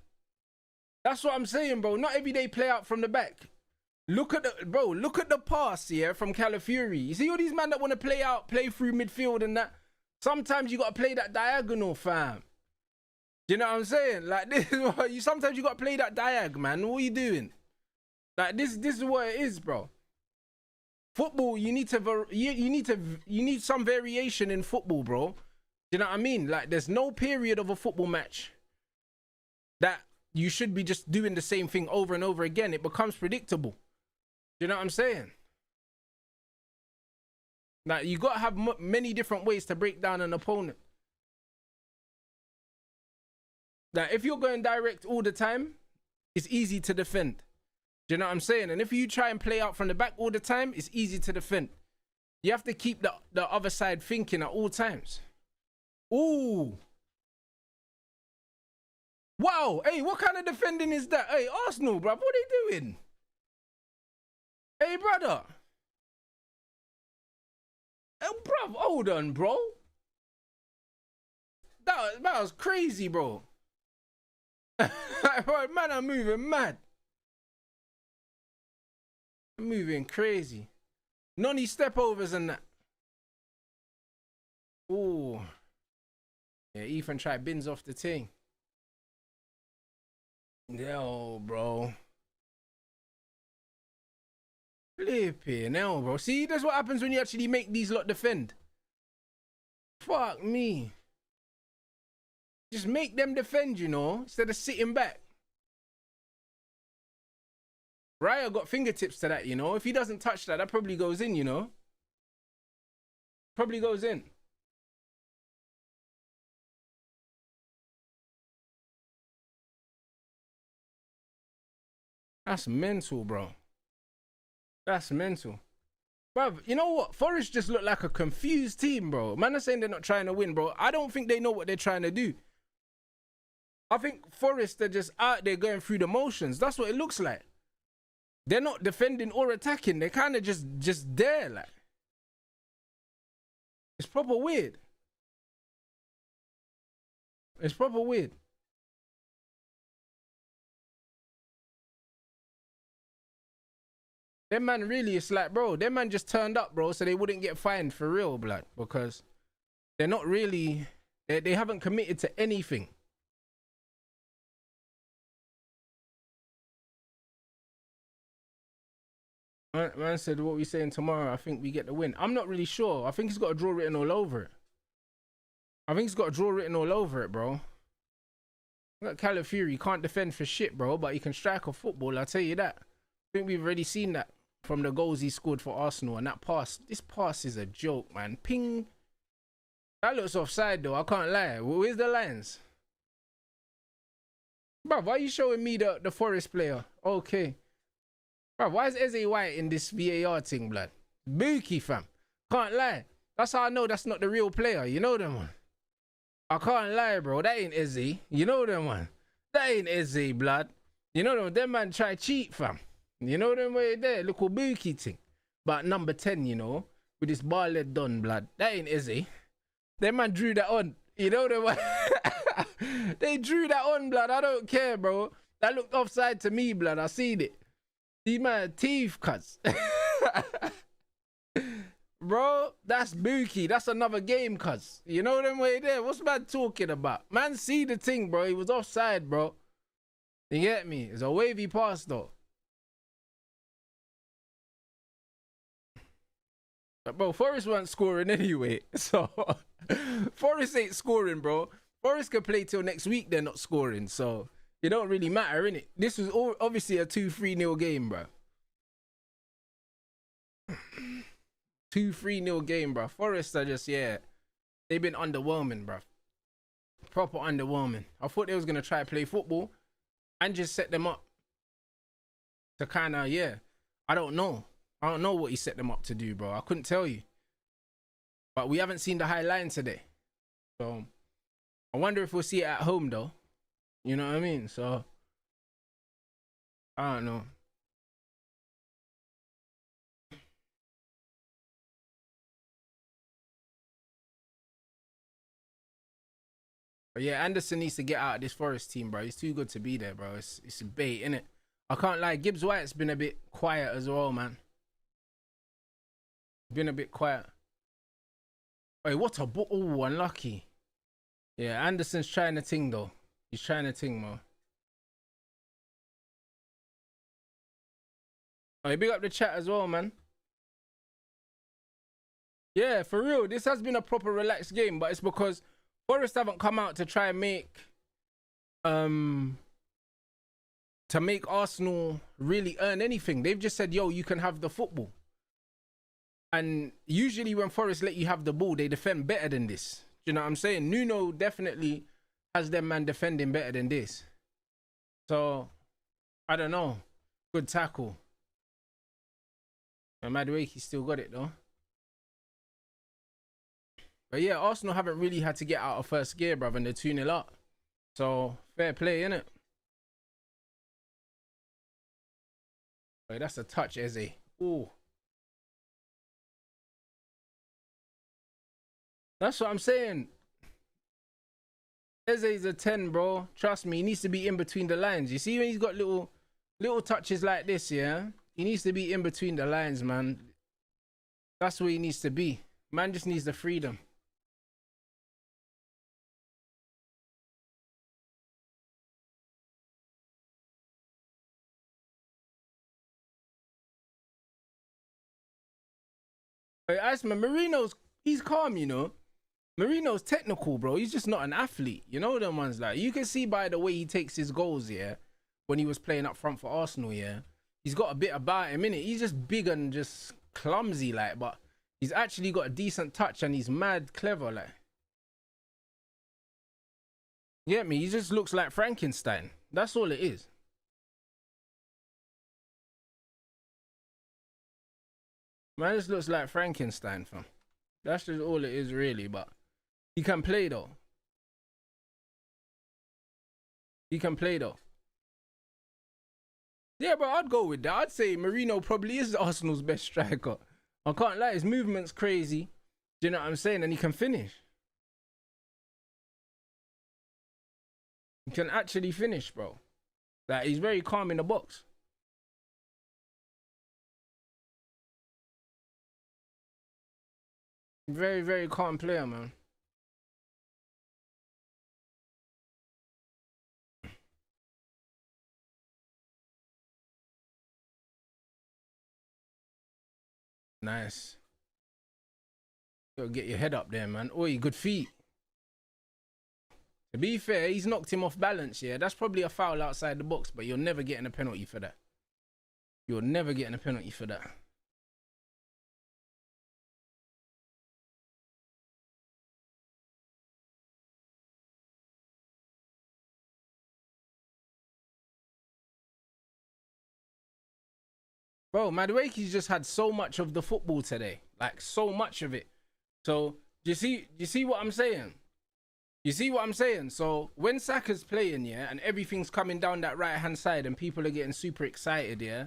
That's what I'm saying, bro. Not every day play out from the back. Look at the pass, yeah, from Calafiori. You see all these men that want to play through midfield and that. Sometimes you got to play that diagonal, fam. You know what I'm saying? Like, this is what sometimes you got to play that diag, man. What are you doing? Like, this is what it is, bro. Football, you need some variation in football, bro. You know what I mean? Like, there's no period of a football match that you should be just doing the same thing over and over again. It becomes predictable. You know what I'm saying? Like, you got to have many different ways to break down an opponent. Like, if you're going direct all the time, it's easy to defend. Do you know what I'm saying? And if you try and play out from the back all the time, it's easy to defend. You have to keep the other side thinking at all times. Ooh. Wow. Hey, what kind of defending is that? Hey, Arsenal, bruv, what are they doing? Hey, brother. Hey, bruv, hold on, bro. That was crazy, bro. Man, I'm moving mad. I'm moving crazy. Nonny stepovers and that. Ooh. Yeah, Ethan tried bins off the thing. No, bro. Flipping hell, bro. See, that's what happens when you actually make these lot defend. Fuck me. Just make them defend, you know, instead of sitting back. Raya got fingertips to that, you know. If he doesn't touch that, that probably goes in, you know. Probably goes in. That's mental, bro. That's mental. Bruv, you know what? Forest just look like a confused team, bro. Man are saying they're not trying to win, bro. I don't think they know what they're trying to do. I think Forest are just out there going through the motions. That's what it looks like. They're not defending or attacking. They're kind of just there, like. It's proper weird. It's proper weird. Them man really, it's like, bro, them man just turned up, bro, so they wouldn't get fined for real, blood, because they're not really, they haven't committed to anything. Man said, what we saying tomorrow, I think we get the win. I'm not really sure. I think he's got a draw written all over it. I think he's got a draw written all over it, bro. Look, Calafiori can't defend for shit, bro, but he can strike a football, I'll tell you that. I think we've already seen that from the goals he scored for Arsenal, and that pass, this pass is a joke, man. Ping. That looks offside, though, I can't lie. Where's the lines? Bro, why are you showing me the Forest player? Okay. Bro, why is Eze White in this VAR thing, blood? Bookie, fam. Can't lie. That's how I know that's not the real player. You know them one. I can't lie, bro. That ain't Eze. You know them one. That ain't Eze, blood. You know them man try cheat, fam. You know them way there. Look at Bookie thing. But number 10, you know, with this ball led done, blood. That ain't Eze. Them man drew that on. You know them one. They drew that on, blood. I don't care, bro. That looked offside to me, blood. I seen it. See my teeth, cuz. Bro, that's Bookie. That's another game, cuz. You know them way there. What's man talking about? Man, see the thing, bro. He was offside, bro. You get me? It's a wavy pass, though. But bro, Forest weren't scoring anyway. So, Forest ain't scoring, bro. Forest can play till next week. They're not scoring. So, it don't really matter, innit? This was obviously a 2-3-0 game, bro. 2-3-0 game, bro. Forest are just, yeah, they've been underwhelming, bro. Proper underwhelming. I thought they was going to try to play football and just set them up to kind of, yeah, I don't know. I don't know what he set them up to do, bro. I couldn't tell you. But we haven't seen the high line today. So, I wonder if we'll see it at home, though. You know what I mean? So, I don't know. But yeah, Anderson needs to get out of this Forest team, bro. He's too good to be there, bro. It's a bait, innit? I can't lie. Gibbs White's been a bit quiet as well, man. Been a bit quiet. Wait, what a ball. Oh, unlucky. Yeah, Anderson's trying to ting, though. He's trying to ting, man. Oh, big up the chat as well, man. Yeah, for real. This has been a proper relaxed game, but it's because Forest haven't come out to try and make Arsenal really earn anything. They've just said, yo, you can have the football. And usually when Forest let you have the ball, they defend better than this. Do you know what I'm saying? Nuno definitely has them man defending better than this. So, I don't know. Good tackle. And Madueke still got it though. But yeah, Arsenal haven't really had to get out of first gear, bruv, and they're 2-0 up. So, fair play, innit? Wait, that's a touch, Eze. Ooh. That's what I'm saying. Eze's a 10, bro. Trust me, he needs to be in between the lines. You see when he's got little touches like this, yeah? He needs to be in between the lines, man. That's where he needs to be. Man just needs the freedom. Hey, Iceman, he's calm, you know. Marino's technical, bro. He's just not an athlete. You know them ones like you can see by the way he takes his goals, yeah. When he was playing up front for Arsenal, yeah. He's got a bit about him, innit? He's just big and just clumsy, like, but he's actually got a decent touch and he's mad clever, like. You get me? He just looks like Frankenstein. That's all it is. Man just looks like Frankenstein, fam. That's just all it is, really, but he can play, though. He can play, though. Yeah, bro, I'd go with that. I'd say Marino probably is Arsenal's best striker. I can't lie, his movement's crazy. Do you know what I'm saying? And he can finish. He can actually finish, bro. Like, he's very calm in the box. Very, very calm player, man. Nice. Gotta get your head up there, man. Oi, good feet. To be fair, he's knocked him off balance, yeah. That's probably a foul outside the box, but you're never getting a penalty for that. You're never getting a penalty for that. Bro, Madueke's just had so much of the football today. Like, so much of it. So, do you see what I'm saying? You see what I'm saying? So, when Saka's playing, yeah, and everything's coming down that right-hand side and people are getting super excited, yeah?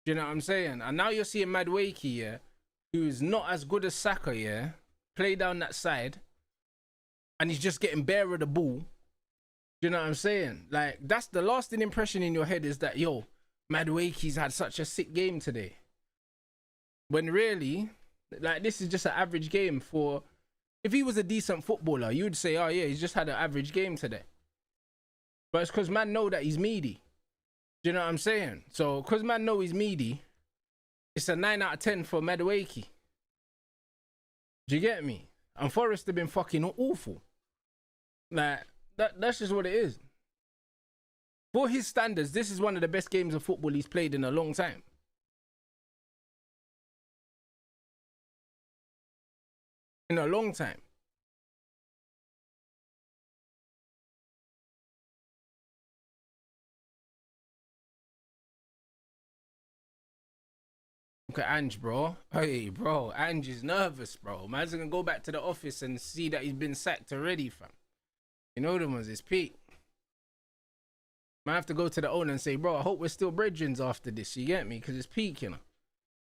Do you know what I'm saying? And now you're seeing Madueke, yeah, who's not as good as Saka, yeah, play down that side, and he's just getting bare of the ball. Do you know what I'm saying? Like, that's the lasting impression in your head is that, yo, Madueke's had such a sick game today. When really, like, this is just an average game for... If he was a decent footballer, you would say, oh, yeah, he's just had an average game today. But it's because man know that he's meaty. Do you know what I'm saying? So, because man know he's meaty, it's a 9 out of 10 for Madueke. Do you get me? And Forest have been fucking awful. Like, that's just what it is. For his standards, this is one of the best games of football he's played in a long time. In a long time. Look at Ange, bro. Hey, bro. Ange is nervous, bro. Man's gonna go back to the office and see that he's been sacked already, fam. You know the ones, it's peak. Man, I have to go to the owner and say, bro, I hope we're still brethrens after this. You get me? Because it's peak, you know.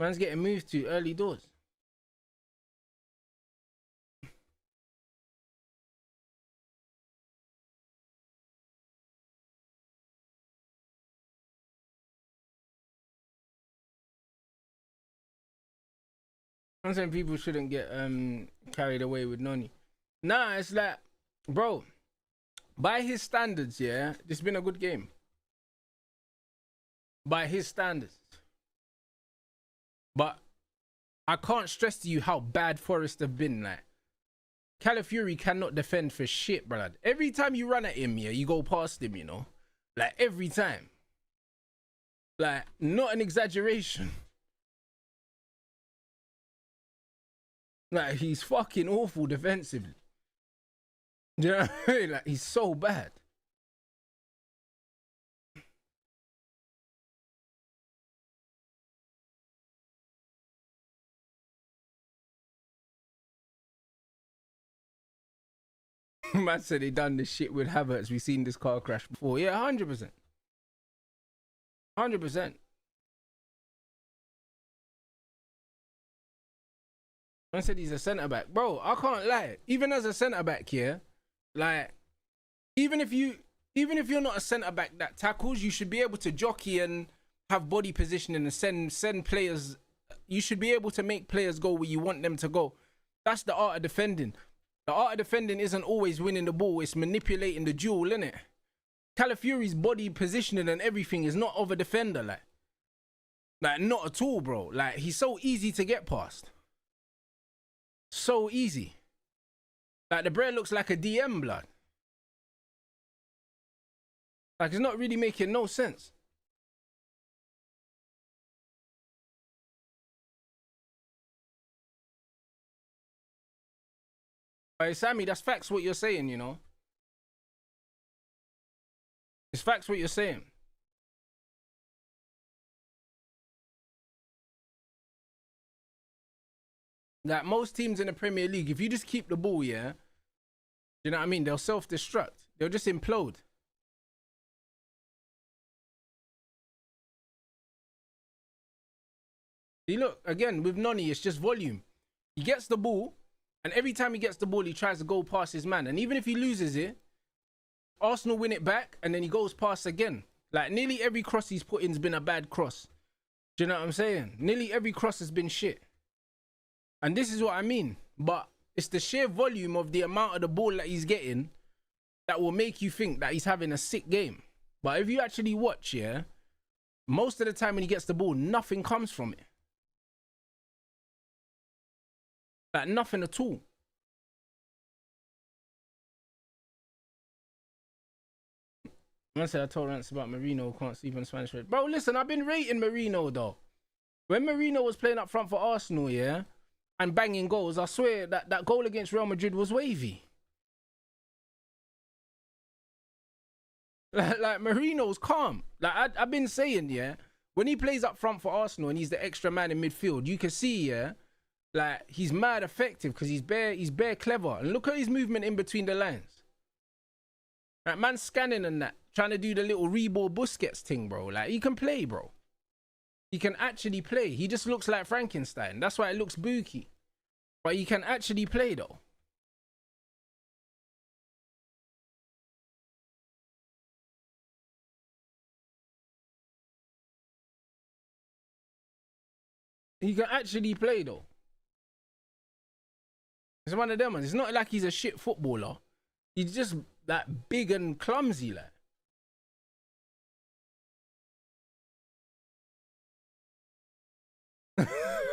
Man's getting moved to early doors. I'm saying people shouldn't get carried away with Noni. Nah, it's like, bro, by his standards, yeah, it's been a good game. By his standards. But I can't stress to you how bad Forest have been. Like, Calafiori cannot defend for shit, brother. Every time you run at him, yeah, you go past him, you know? Like, every time. Like, not an exaggeration. Like, he's fucking awful defensively. Do you know what I mean? Like, he's so bad. Man said he done this shit with Havertz. We seen this car crash before. Yeah, 100%. 100%. I said he's a centre back, bro. I can't lie. Even as a centre back here, like, even if you're not a centre back that tackles, you should be able to jockey and have body positioning and send players. You should be able to make players go where you want them to go. That's the art of defending. The art of defending isn't always winning the ball. It's manipulating the duel, innit? Calafiori's body positioning and everything is not of a defender, like not at all, bro. Like, he's so easy to get past. So easy. Like, the bread looks like a DM, blood. Like, it's not really making no sense. Hey, Sammy, that's facts what you're saying, you know? It's facts what you're saying. Like, most teams in the Premier League, if you just keep the ball, yeah, you know what I mean? They'll self-destruct. They'll just implode. See, look, again, with Noni, it's just volume. He gets the ball, and every time he gets the ball, he tries to go past his man. And even if he loses it, Arsenal win it back, and then he goes past again. Like, nearly every cross he's put in has been a bad cross. Do you know what I'm saying? Nearly every cross has been shit. And this is what I mean. But it's the sheer volume of the amount of the ball that he's getting that will make you think that he's having a sick game. But if you actually watch, yeah, most of the time when he gets the ball, nothing comes from it. Like, nothing at all. I said I told Rance about Marino, can't sleep on Spanish. Bro, listen, I've been rating Marino, though. When Marino was playing up front for Arsenal, yeah, and banging goals, I swear that goal against Real Madrid was wavy. Like, Marino's calm. Like, I've been saying, yeah, when he plays up front for Arsenal and he's the extra man in midfield, you can see, yeah, like, he's mad effective because he's bare clever. And look at his movement in between the lines. Like, man scanning and that, trying to do the little Rebo Busquets thing, bro. Like, he can play, bro. He can actually play. He just looks like Frankenstein. That's why it looks booky. But he can actually play, though. He can actually play, though. It's one of them ones. It's not like he's a shit footballer. He's just, like, big and clumsy, like.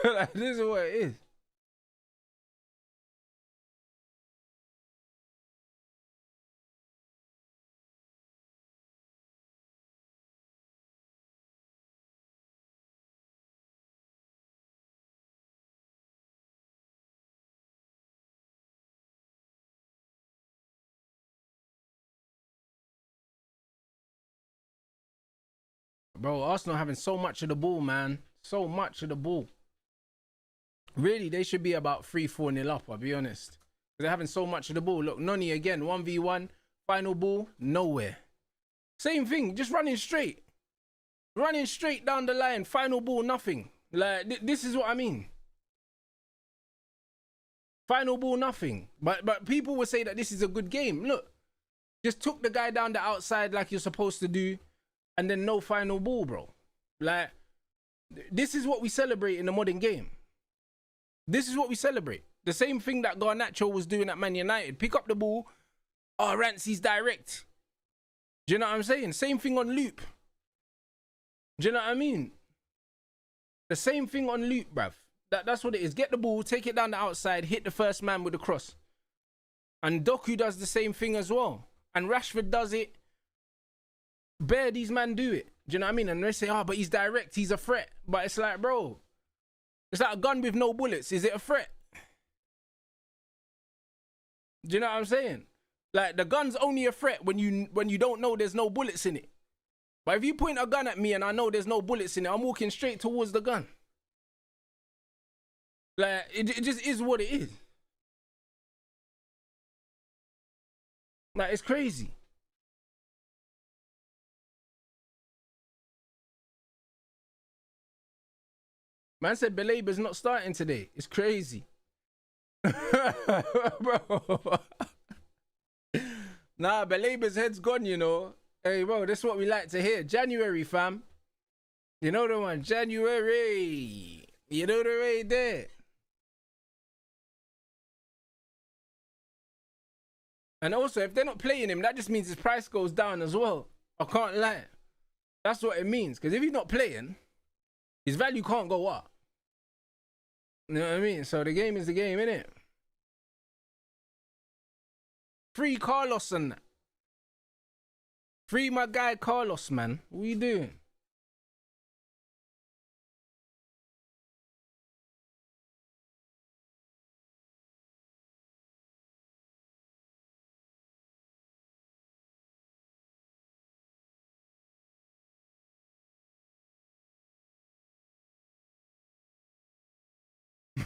Like, this is what it is. Bro, Arsenal having so much of the ball, man. So much of the ball. Really, they should be about 3-4-0 up, I'll be honest. They're having so much of the ball. Look, Noni again, 1v1. Final ball, nowhere. Same thing, just running straight. Running straight down the line. Final ball, nothing. Like, this is what I mean. Final ball, nothing. But people will say that this is a good game. Look, just took the guy down the outside like you're supposed to do. And then no final ball, bro. Like, this is what we celebrate in the modern game. This is what we celebrate. The same thing that Garnacho was doing at Man United. Pick up the ball. Oh, Rancie's direct. Do you know what I'm saying? Same thing on loop. Do you know what I mean? The same thing on loop, bruv. That's what it is. Get the ball, take it down the outside, hit the first man with the cross. And Doku does the same thing as well. And Rashford does it. Bare these men do it. Do you know what I mean? And they say, oh, but he's direct, he's a threat. But it's like, bro, it's like a gun with no bullets. Is it a threat? Do you know what I'm saying? Like, the gun's only a threat when you don't know there's no bullets in it. But if you point a gun at me and I know there's no bullets in it, I'm walking straight towards the gun. Like, it just is what it is. Like, it's crazy. Man said Belaber's not starting today. It's crazy. Bro. Nah, Belaber's head's gone, you know. Hey, bro, this is what we like to hear. January, fam. You know the one. January. You know the way there. And also, if they're not playing him, that just means his price goes down as well. I can't lie. That's what it means. Because if he's not playing, his value can't go up. You know what I mean? So the game is the game, innit? Free Carlos and that. Free my guy Carlos, man. What are you doing?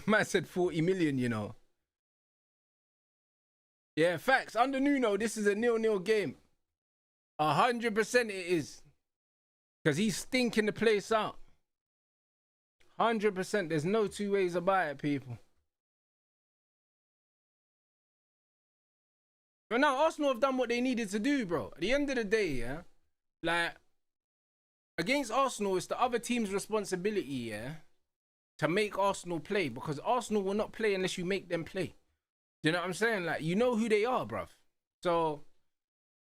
Man said 40 million, you know. Yeah, facts. Under Nuno, this is a 0-0 game. 100% it is. Because he's stinking the place out. 100%. There's no two ways about it, people. But now, Arsenal have done what they needed to do, bro. At the end of the day, yeah, like, against Arsenal, it's the other team's responsibility, yeah, to make Arsenal play. Because Arsenal will not play unless you make them play. Do you know what I'm saying? Like, you know who they are, bruv. So,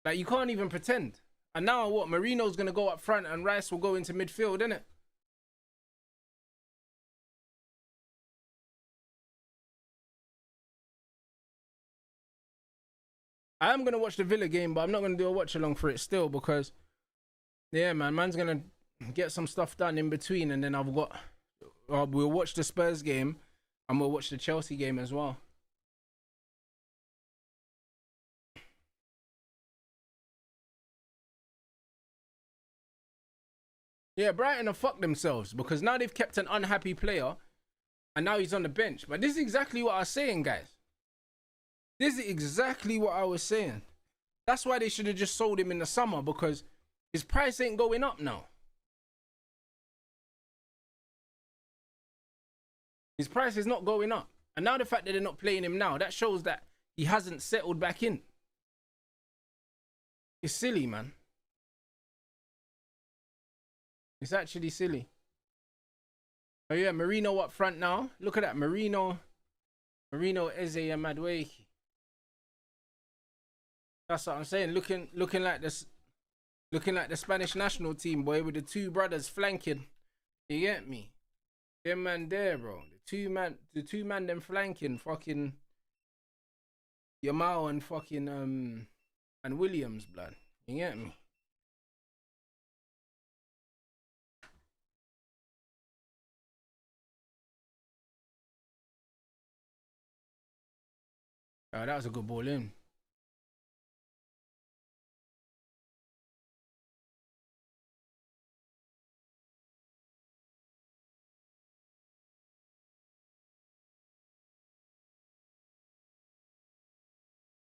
like, you can't even pretend. And now what? Marino's going to go up front and Rice will go into midfield, innit? I am going to watch the Villa game, but I'm not going to do a watch along for it still because, yeah, man, man's going to get some stuff done in between. And then I've got, we'll watch the Spurs game and we'll watch the Chelsea game as well. Yeah, Brighton have fucked themselves because now they've kept an unhappy player and now he's on the bench. But this is exactly what I was saying, guys. This is exactly what I was saying. That's why they should have just sold him in the summer because his price ain't going up now. His price is not going up. And now the fact that they're not playing him now, that shows that he hasn't settled back in. It's silly, man. It's actually silly. Oh yeah, Marino up front now. Look at that, Marino, Eze, and Madueke. That's what I'm saying. Looking like this, looking like the Spanish national team, boy, with the two brothers flanking. You get me? Them man there, bro. The two man them flanking, fucking Yamal and fucking and Williams, blood. You get me? Oh, that was a good ball in.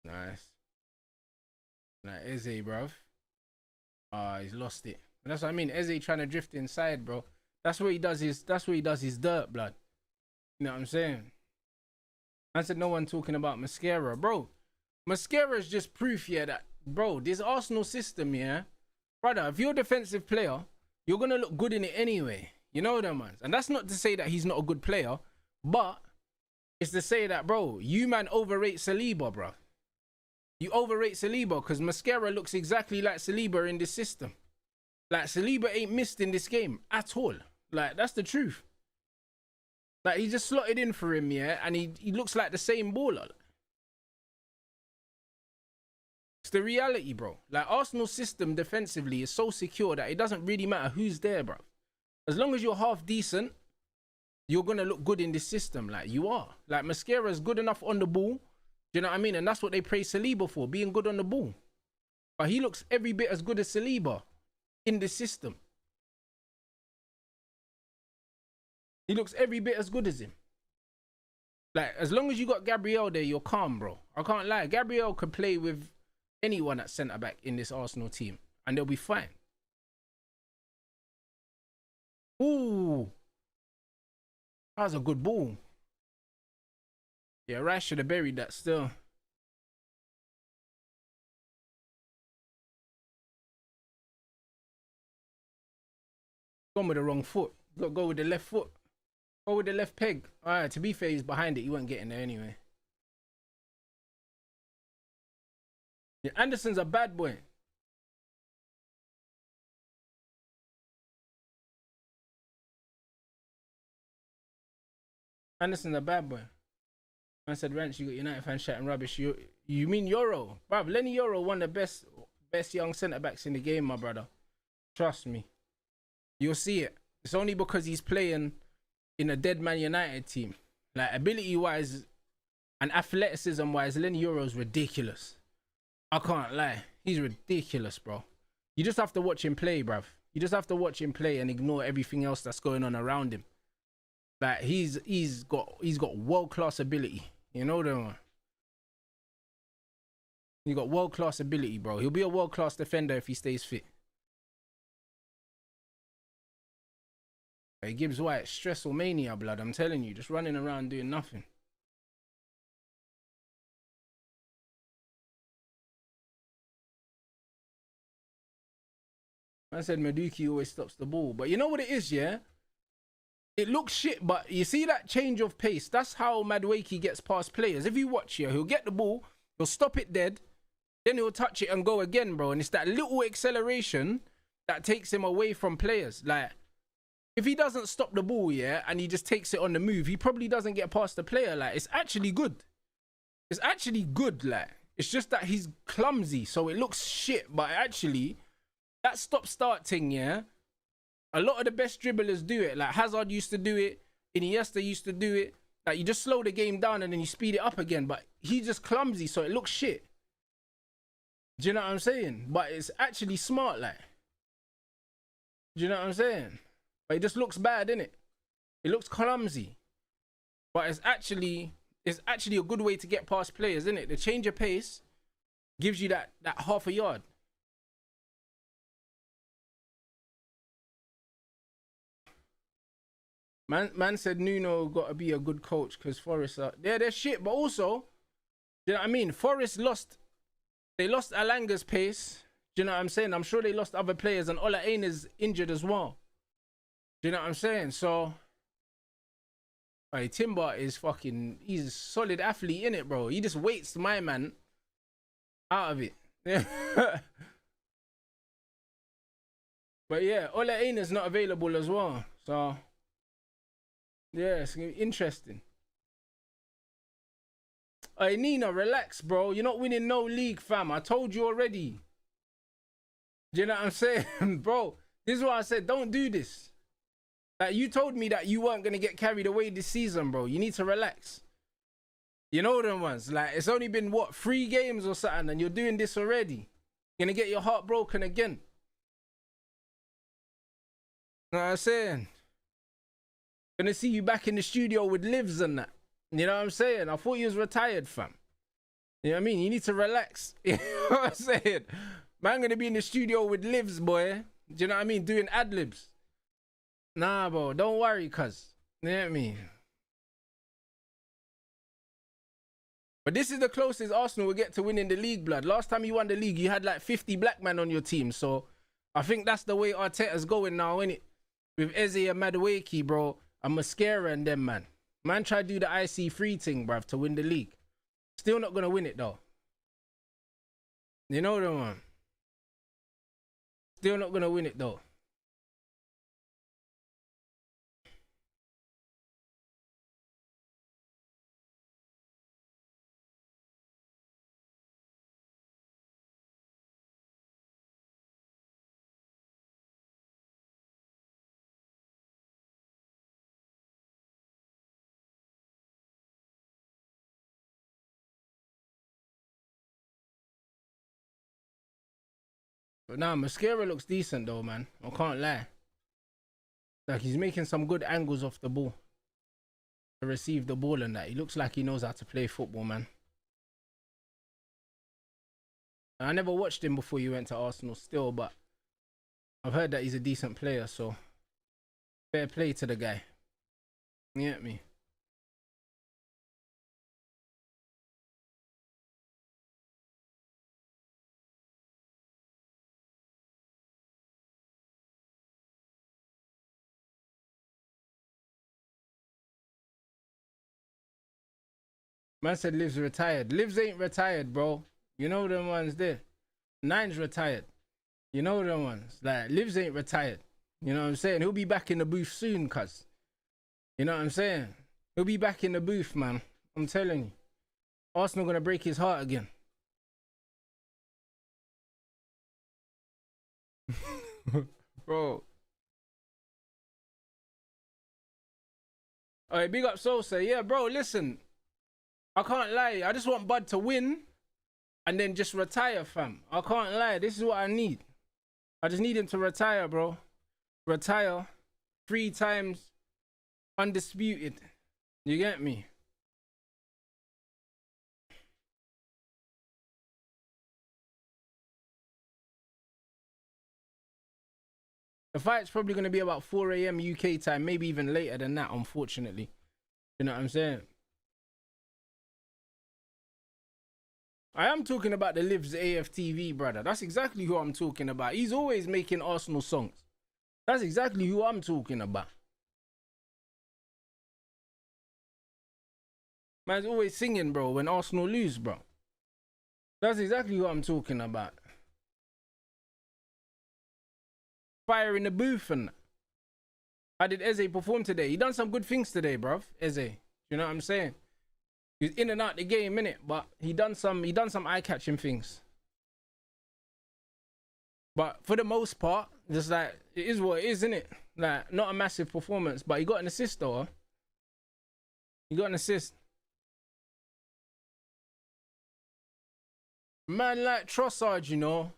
Nice. Nah, Eze, bruv. He's lost it. But that's what I mean. Eze trying to drift inside, bro. That's where he does his dirt, blood. You know what I'm saying? I said no one talking about Mascara, bro. Mascara is just proof, yeah, that, bro, this Arsenal system, yeah, brother, if you're a defensive player, you're gonna look good in it anyway. You know what I mean? And that's not to say that he's not a good player, but is to say that, bro, you man overrate Saliba, bro. You overrate Saliba because Mascara looks exactly like Saliba in this system. Like, Saliba ain't missed in this game at all. Like, that's the truth. Like, he just slotted in for him, yeah, and he looks like the same baller. It's the reality, bro. Like, Arsenal's system defensively is so secure that it doesn't really matter who's there, bro. As long as you're half decent, you're going to look good in this system. Like, you are. Like, Mascara's good enough on the ball. Do you know what I mean? And that's what they praise Saliba for, being good on the ball. But he looks every bit as good as Saliba in the system. He looks every bit as good as him. Like, as long as you got Gabriel there, you're calm, bro. I can't lie. Gabriel could play with anyone at centre-back in this Arsenal team, and they'll be fine. Ooh. That was a good ball. Yeah, Rice should have buried that still. Gone with the wrong foot. Got to go with the left foot. Go with the left peg. Alright, to be fair, he's behind it. He wasn't getting there anyway. Yeah, Anderson's a bad boy. Anderson's a bad boy. I said, Ranch, you got United fans chatting rubbish. You mean Euro? Bruv, Lenny Euro, one of the best young centre-backs in the game, my brother. Trust me. You'll see it. It's only because he's playing in a dead Man United team. Like, ability-wise and athleticism-wise, Lenny Euro's ridiculous. I can't lie. He's ridiculous, bro. You just have to watch him play, bruv. You just have to watch him play and ignore everything else that's going on around him. Like, he's got world-class ability. You know the one. He got world-class ability, bro. He'll be a world-class defender if he stays fit. Hey, Gibbs White, stressful mania, blood. I'm telling you, just running around doing nothing. I said Maduki always stops the ball. But you know what it is, yeah? It looks shit, but you see that change of pace? That's how Madueke gets past players. If you watch here, he'll get the ball, he'll stop it dead, then he'll touch it and go again, bro. And it's that little acceleration that takes him away from players. Like, if he doesn't stop the ball, yeah, and he just takes it on the move, he probably doesn't get past the player. Like, it's actually good. It's actually good, like. It's just that he's clumsy, so it looks shit. But actually, that stop-start thing, yeah, a lot of the best dribblers do it. Like, Hazard used to do it. Iniesta used to do it. Like, you just slow the game down and then you speed it up again. But he's just clumsy, so it looks shit. Do you know what I'm saying? But it's actually smart, like. Do you know what I'm saying? But it just looks bad, innit? It looks clumsy. But it's actually a good way to get past players, innit? The change of pace gives you that half a yard. Man said Nuno got to be a good coach because Forest are... Yeah, they're shit, but also, do you know what I mean? Forest lost... They lost Alanga's pace. Do you know what I'm saying? I'm sure they lost other players and Ola Ain is injured as well. Do you know what I'm saying? So... Hey, Timber is fucking... He's a solid athlete, innit, bro? He just waits my man out of it. But yeah, Ola Ain is not available as well. So... Yeah, it's gonna be interesting. Hey, Nina, relax, bro. You're not winning no league, fam. I told you already. Do you know what I'm saying? Bro, this is why I said don't do this. Like, you told me that you weren't going to get carried away this season, bro. You need to relax. You know them ones. Like, it's only been, what, 3 games or something, and you're doing this already. You're going to get your heart broken again. You know what I'm saying? Gonna see you back in the studio with Livs and that. You know what I'm saying? I thought you was retired, fam. You know what I mean? You need to relax. You know what I'm saying? Man, gonna be in the studio with Livs, boy. Do you know what I mean? Doing ad-libs. Nah, bro. Don't worry, cuz. You know what I mean? But this is the closest Arsenal will get to winning the league, blood. Last time you won the league, you had like 50 black men on your team. So I think that's the way Arteta's going now, innit? With Eze and Madueke, bro. And Mascara and them, man. Man tried to do the IC3 thing, bruv, to win the league. Still not going to win it, though. You know the one. Still not going to win it, though. But nah, Mascara looks decent though, man. I can't lie. Like, he's making some good angles off the ball to receive the ball and that. He looks like he knows how to play football, man. I never watched him before he went to Arsenal still, but I've heard that he's a decent player, so fair play to the guy. You get me? Man said Liv's retired. Liv's ain't retired, bro. You know them ones there. Nine's retired. You know them ones. Like, Liv's ain't retired. You know what I'm saying? He'll be back in the booth soon, cuz. You know what I'm saying? He'll be back in the booth, man. I'm telling you. Arsenal gonna break his heart again. Bro. Alright, big up Sosa. Yeah, bro, listen. I can't lie. I just want Bud to win and then just retire, fam. I can't lie. This is what I need. I just need him to retire, bro. Retire. 3 times undisputed. You get me? The fight's probably going to be about 4 a.m. UK time, maybe even later than that, unfortunately. You know what I'm saying? I am talking about the Liv's AFTV, brother. That's exactly who I'm talking about. He's always making Arsenal songs. That's exactly who I'm talking about. Man's always singing, bro, when Arsenal lose, bro. That's exactly who I'm talking about. Fire in the booth and how did Eze perform today? He done some good things today, bruv. Eze. You know what I'm saying? He's in and out the game, innit? But he done some eye-catching things. But for the most part, just like, it is what it is, innit? Like, not a massive performance, but he got an assist though. Huh? He got an assist. Man like Trossard, you know.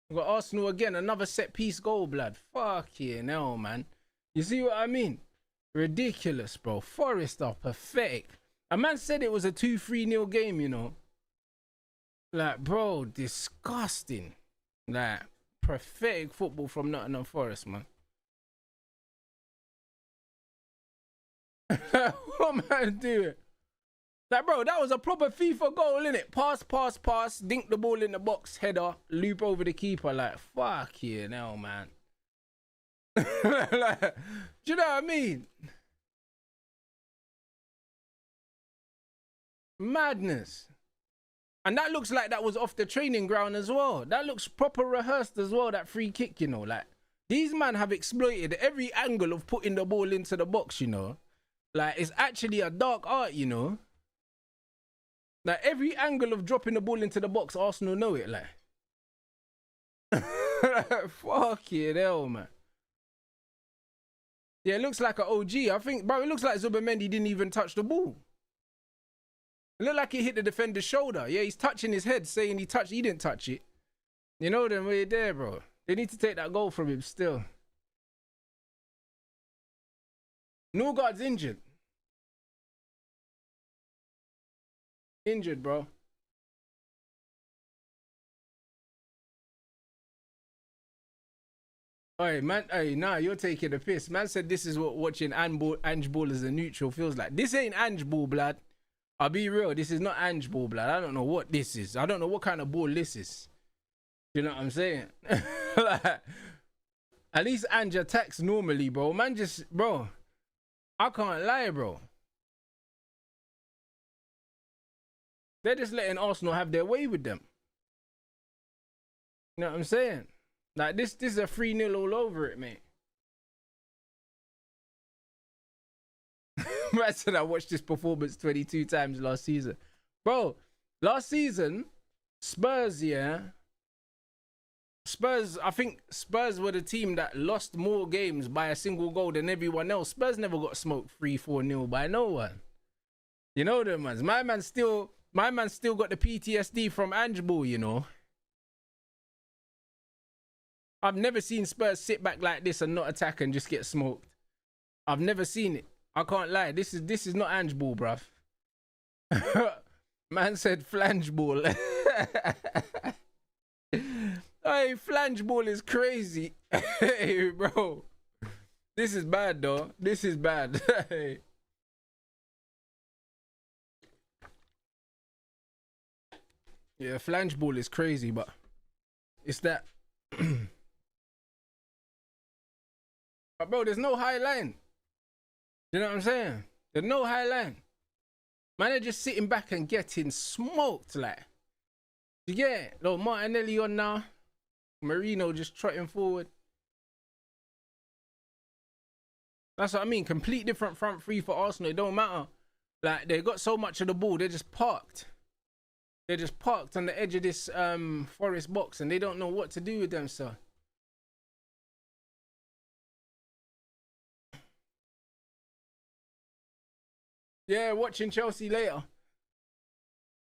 We got Arsenal again, another set-piece goal, blood. Fucking hell, man. You see what I mean? Ridiculous, bro. Forest are pathetic. A man said it was a 2-3-0 game, you know. Like, bro, disgusting. Like, pathetic football from Nottingham Forest, man. What man doing? Like, bro, that was a proper FIFA goal, innit? Pass, dink the ball in the box, header, loop over the keeper. Like, fuck yeah, now, man. Like, do you know what I mean? Madness. And that looks like that was off the training ground as well. That looks proper rehearsed as well, that free kick, you know. Like, these men have exploited every angle of putting the ball into the box, you know. Like, it's actually a dark art, you know. Like, every angle of dropping the ball into the box, Arsenal know it, like. Fucking hell, man. Yeah, it looks like an OG. I think, bro, it looks like Zubamendi didn't even touch the ball. It looked like he hit the defender's shoulder. Yeah, he's touching his head, saying he didn't touch it. You know them way there, bro. They need to take that goal from him still. Norgard's injured. Injured, bro. Hey, man, hey, nah, you're taking the piss. Man said this is what watching Ange Ball as a neutral feels like. This ain't Ange Ball, blood. I'll be real. This is not Ange ball, blood. I don't know what this is. I don't know what kind of ball this is. You know what I'm saying? Like, at least Ange attacks normally, bro. Man, bro. I can't lie, bro. They're just letting Arsenal have their way with them. You know what I'm saying? Like, this is a 3-0 all over it, mate. I said I watched this performance 22 times last season. Bro, last season, Spurs, yeah. I think Spurs were the team that lost more games by a single goal than everyone else. Spurs never got smoked 3-4-0 by no one. You know them ones. My man still got the PTSD from Ange ball, you know. I've never seen Spurs sit back like this and not attack and just get smoked. I've never seen it. I can't lie. This is not Ange ball, bruv. Man said flange ball. Hey, flange ball is crazy. Hey, bro. This is bad, though. This is bad. Yeah, flange ball is crazy, but it's that. But, bro, there's no high line. You know what I'm saying? There's no high line. Man, they're just sitting back and getting smoked, like. You get it? Little Martinelli on now. Marino just trotting forward. That's what I mean. Complete different front three for Arsenal. It don't matter. Like, they got so much of the ball. They're just parked. They're just parked on the edge of this Forest box, and they don't know what to do with themselves. Yeah, watching Chelsea later.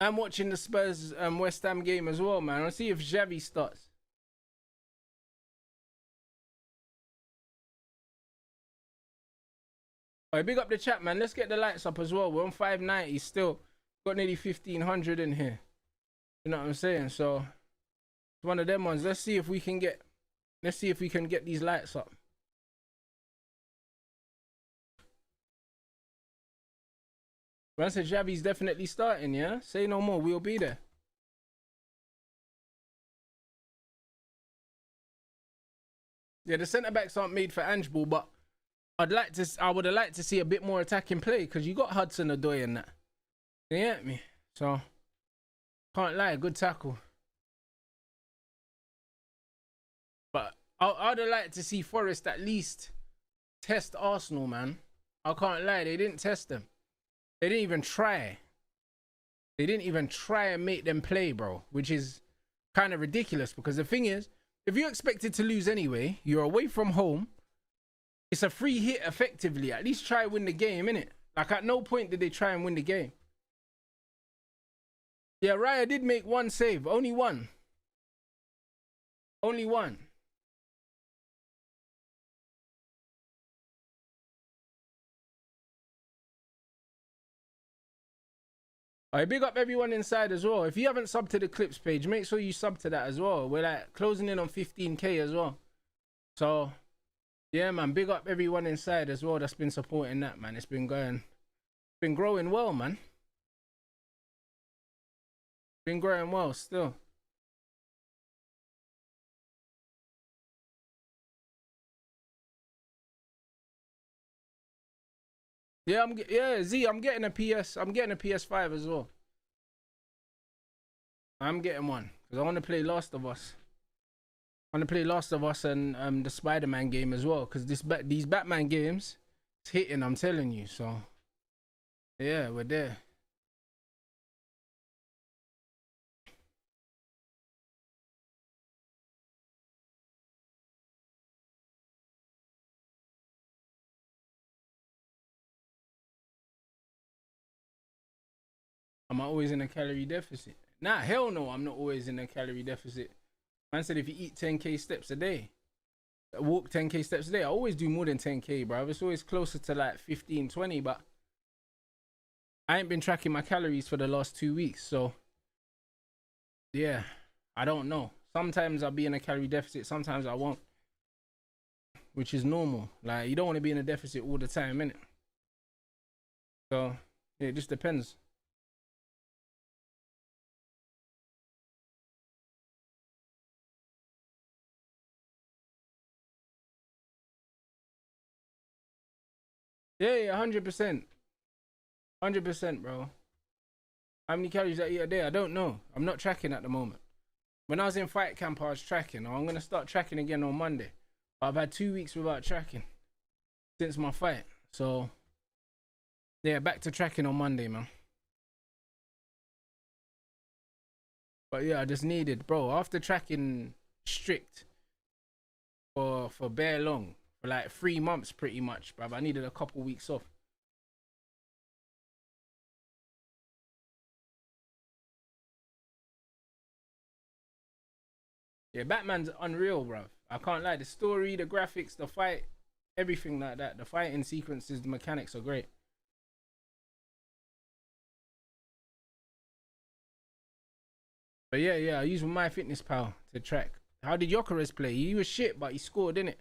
I'm watching the Spurs West Ham game as well, man. I'll see if Xavi starts. Alright, big up the chat, man. Let's get the lights up as well. We're on 590 still. Got nearly 1,500 in here. You know what I'm saying? So it's one of them ones. Let's see if we can get these lights up. Man said Xavi's definitely starting, yeah? Say no more, we'll be there. Yeah, the centre-backs aren't made for Ange ball, but I would have liked to see a bit more attacking play, because you got Hudson-Odoi and that. You get me? So, can't lie, good tackle. But I'd have liked to see Forest at least test Arsenal, man. I can't lie, they didn't test them. They didn't even try. They didn't even try and make them play, bro. Which is kind of ridiculous, because the thing is, if you're expected to lose anyway, you're away from home. It's a free hit, effectively. At least try and win the game, innit? Like, at no point did they try and win the game. Yeah, Raya did make one save. Only one. Only one. Alright, big up everyone inside as well. If you haven't subbed to the clips page, make sure you sub to that as well. We're like closing in on 15k as well. So, yeah, man, big up everyone inside as well that's been supporting that, man. It's been growing well, man. Been growing well still. Yeah, I'm getting a PS5 as well. I'm getting one because I want to play Last of Us. I want to play Last of Us and the Spider-Man game as well, because these Batman games, it's hitting, I'm telling you. So yeah, we're there. Am I always in a calorie deficit? Nah, hell no, I'm not always in a calorie deficit. Man said if you eat 10k steps a day, walk 10k steps a day, I always do more than 10k, bro. It's always closer to like 15, 20, but I ain't been tracking my calories for the last 2 weeks, so yeah, I don't know. Sometimes I'll be in a calorie deficit, sometimes I won't, which is normal. Like, you don't want to be in a deficit all the time, innit? So yeah, it just depends. Yeah, 100%. 100%, bro. How many calories I eat a day? I don't know. I'm not tracking at the moment. When I was in fight camp, I was tracking. I'm going to start tracking again on Monday. I've had 2 weeks without tracking since my fight. So, yeah, back to tracking on Monday, man. But yeah, I just needed, bro, after tracking strict for bare long, for like 3 months pretty much, bruv, I needed a couple weeks off. Yeah, Batman's unreal, bruv. I can't lie. The story, the graphics, the fight, everything like that. The fighting sequences, the mechanics are great. But yeah, I use my fitness pal to track. How did Jokeres play? He was shit, but he scored, didn't it?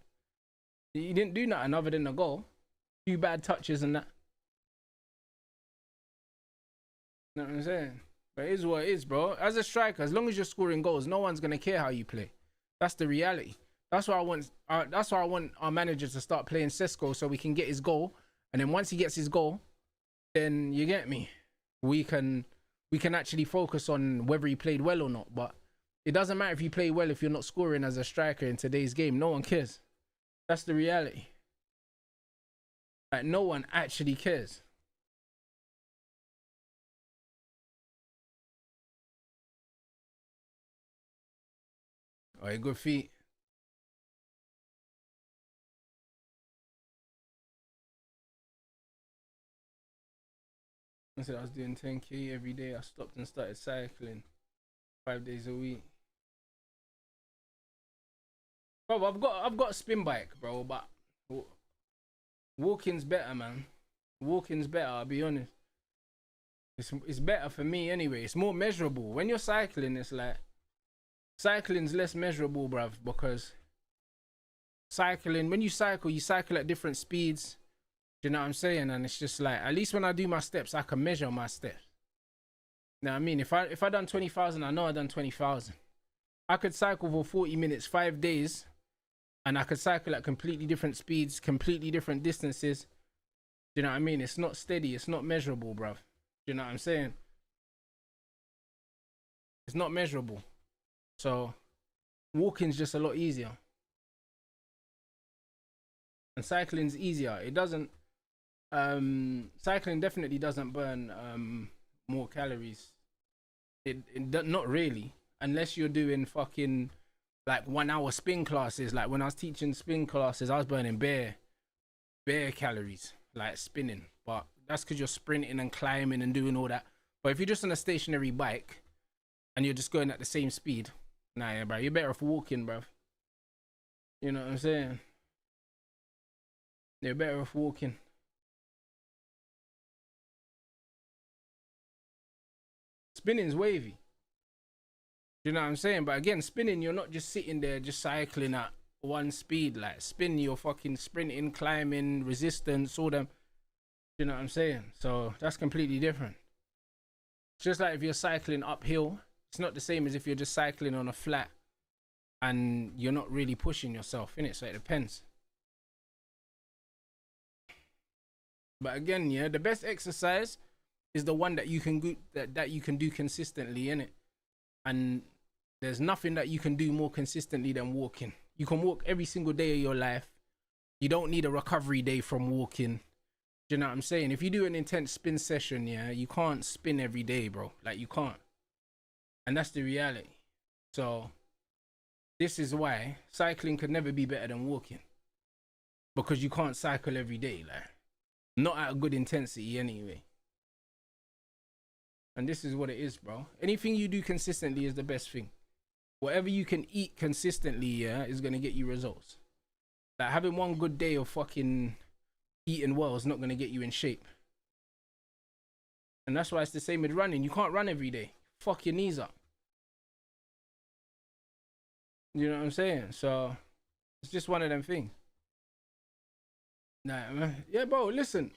He didn't do nothing other than a goal. Few bad touches and that. You know what I'm saying? But it is what it is, bro. As a striker, as long as you're scoring goals, no one's gonna care how you play. That's the reality. That's why I want. That's why I want our manager to start playing Sesko so we can get his goal. And then once he gets his goal, then you get me. We can actually focus on whether he played well or not. But it doesn't matter if you play well if you're not scoring as a striker in today's game. No one cares. That's the reality. Like no one actually cares. Alright, good feet. I said I was doing 10K every day. I stopped and started cycling 5 days a week. Bro, I've got a spin bike, bro, but walking's better, man. Walking's better, I'll be honest. It's better for me anyway. It's more measurable. When you're cycling, it's like cycling's less measurable, bruv, because cycling, when you cycle at different speeds. Do you know what I'm saying? And it's just like, at least when I do my steps, I can measure my steps. You know what I mean? If I done 20,000, I know I done 20,000. I could cycle for 40 minutes, 5 days, and I could cycle at completely different speeds, completely different distances. Do you know what I mean? It's not steady. It's not measurable, bruv. Do you know what I'm saying? It's not measurable. So walking's just a lot easier. And cycling's easier. It doesn't cycling definitely doesn't burn more calories. It not really, unless you're doing fucking like 1 hour spin classes. Like when I was teaching spin classes, I was burning bare calories, like spinning. But that's because you're sprinting and climbing and doing all that. But if you're just on a stationary bike and you're just going at the same speed, nah, yeah, bro, you're better off walking, bro. You know what I'm saying? You're better off walking. Spinning's wavy. You know what I'm saying? But again, spinning, you're not just sitting there just cycling at one speed. Like spin, you're fucking sprinting, climbing, resistance, all them. You know what I'm saying? So that's completely different. It's just like if you're cycling uphill, it's not the same as if you're just cycling on a flat and you're not really pushing yourself in it. So it depends. But again, yeah, the best exercise is the one that you can do, that you can do consistently in it. And there's nothing that you can do more consistently than walking. You can walk every single day of your life. You don't need a recovery day from walking. Do you know what I'm saying? If you do an intense spin session, yeah, you can't spin every day, bro. Like you can't. And that's the reality. So this is why cycling could never be better than walking. Because you can't cycle every day, like not at a good intensity anyway. And this is what it is, bro. Anything you do consistently is the best thing. Whatever you can eat consistently, yeah, is gonna get you results. Like having one good day of fucking eating well is not gonna get you in shape. And that's why it's the same with running. You can't run every day. Fuck your knees up. You know what I'm saying? So it's just one of them things. Nah, man. Yeah, bro, listen.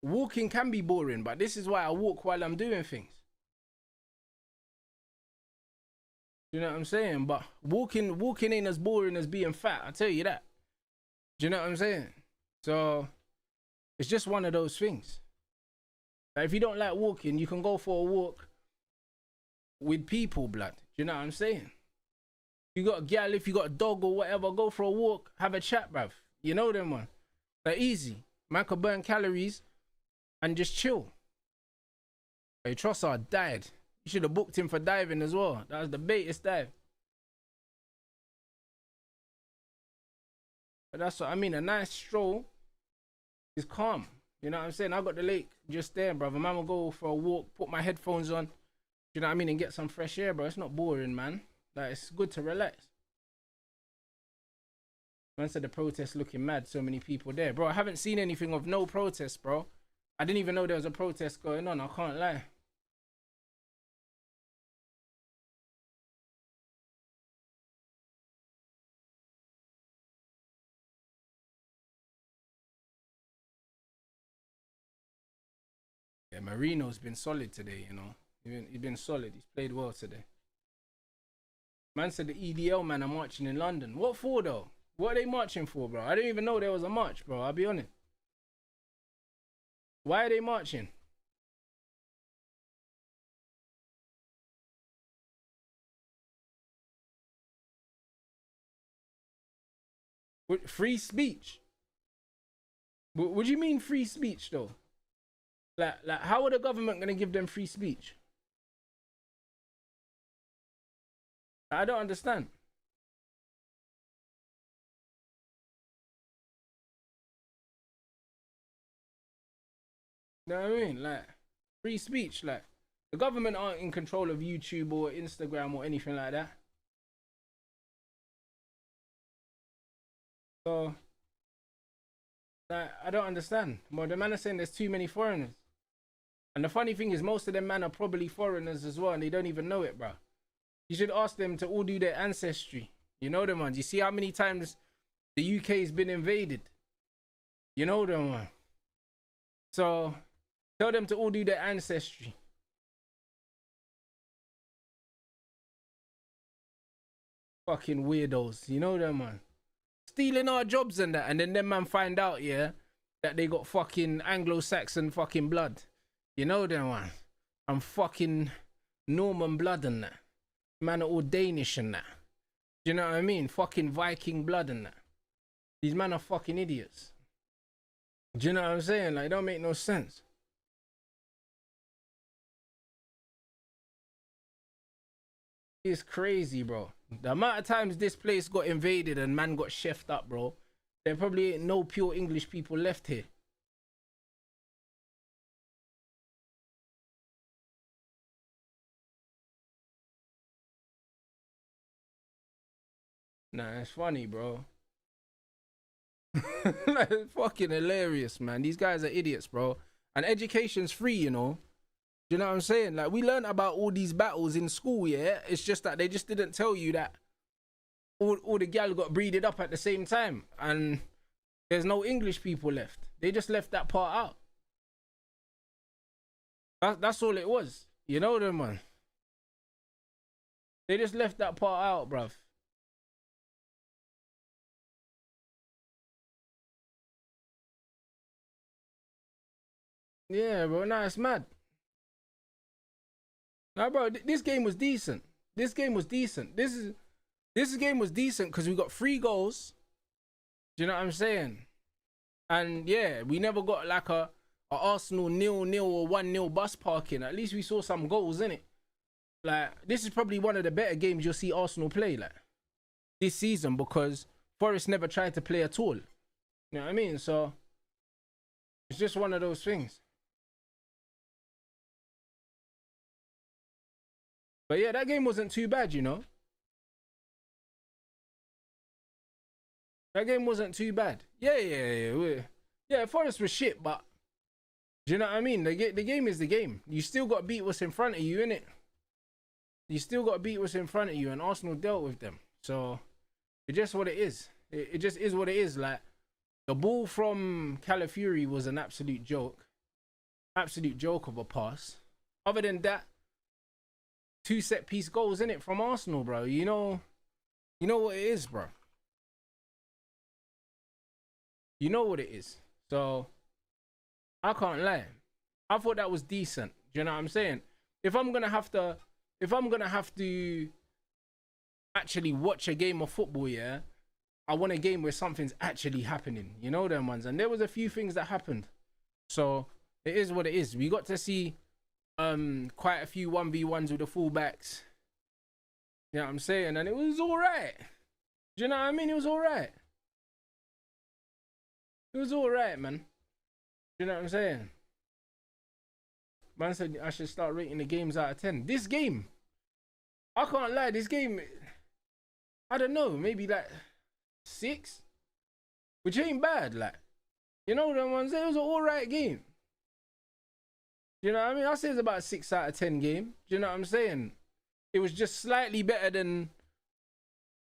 Walking can be boring, but this is why I walk while I'm doing things. You know what I'm saying? But walking ain't as boring as being fat. I tell you that. Do you know what I'm saying? So It's just one of those things. Like, if you don't like walking, you can go for a walk with people, blood. Do you know what I'm saying? You got a gal, if you got a dog or whatever, go for a walk, have a chat, bruv. You know them, man. They're easy. Man could burn calories and just chill. Hey, Trossard died. You should have booked him for diving as well. That was the baitest dive. But that's what I mean. A nice stroll is calm. You know what I'm saying? I got the lake just there, brother. Man will go for a walk, put my headphones on. You know what I mean? And get some fresh air, bro. It's not boring, man. Like, it's good to relax. Man said the protest looking mad. So many people there. Bro, I haven't seen anything of no protest, bro. I didn't even know there was a protest going on. I can't lie. Yeah, Marino's been solid today, you know. He's been solid. He's played well today. Man said the EDL man are marching in London. What for, though? What are they marching for, bro? I didn't even know there was a march, bro. I'll be honest. Why are they marching? Free speech? What do you mean free speech, though? Like, how are the government going to give them free speech? I don't understand. You know what I mean? Like, free speech. Like, the government aren't in control of YouTube or Instagram or anything like that. So, like, I don't understand. Well, the man is saying there's too many foreigners. And the funny thing is, most of them man are probably foreigners as well, and they don't even know it, bro. You should ask them to all do their ancestry. You know them ones. You see how many times the UK has been invaded? You know them one. So tell them to all do their ancestry. Fucking weirdos. You know them, man. Stealing our jobs and that, and then them man find out, yeah, that they got fucking Anglo-Saxon fucking blood. You know them, man. I'm fucking Norman blood and that. Man are all Danish and that. Do you know what I mean? Fucking Viking blood and that. These men are fucking idiots. Do you know what I'm saying? Like, it don't make no sense. It's crazy, bro. The amount of times this place got invaded and man got chefed up, bro. There probably ain't no pure English people left here. Nah, it's funny, bro. Like, it's fucking hilarious, man. These guys are idiots, bro. And education's free, you know. Do you know what I'm saying? Like, we learned about all these battles in school, yeah? It's just that they just didn't tell you that all the gal got breeded up at the same time. And there's no English people left. They just left that part out. That's all it was. You know them, man. They just left that part out, bruv. Yeah, bro. Nah, it's mad. Nah, bro. This game was decent. This game was decent. This game was decent because we got 3 goals. Do you know what I'm saying? And yeah, we never got like a Arsenal 0-0 or 1-0 bus parking. At least we saw some goals in it. Like, this is probably one of the better games you'll see Arsenal play like this season, because Forest never tried to play at all. You know what I mean? So it's just one of those things. But yeah, that game wasn't too bad, you know. That game wasn't too bad. Yeah, Forest was shit, but do you know what I mean? The game is the game. You still got to beat what's in front of you, innit? You still got to beat what's in front of you, and Arsenal dealt with them. So it's just what it is. It just is what it is. Like, the ball from Calafiori was an absolute joke. Absolute joke of a pass. Other than that, 2 set piece goals in it from Arsenal, bro. You know what it is, bro. You know what it is. So I can't lie. I thought that was decent. Do you know what I'm saying? If I'm gonna have to actually watch a game of football, yeah, I want a game where something's actually happening. You know them ones. And there was a few things that happened. So it is what it is. We got to see quite a few 1v1s with the fullbacks. You know what I'm saying? And it was alright. Do you know what I mean? It was alright. It was alright, man. Do you know what I'm saying? Man said I should start rating the games out of 10. This game, I can't lie, this game, I don't know, maybe like 6? Which ain't bad, like. You know them ones, it was an alright game. You know what I mean? I say it's about a 6 out of 10 game. Do you know what I'm saying? It was just slightly better than,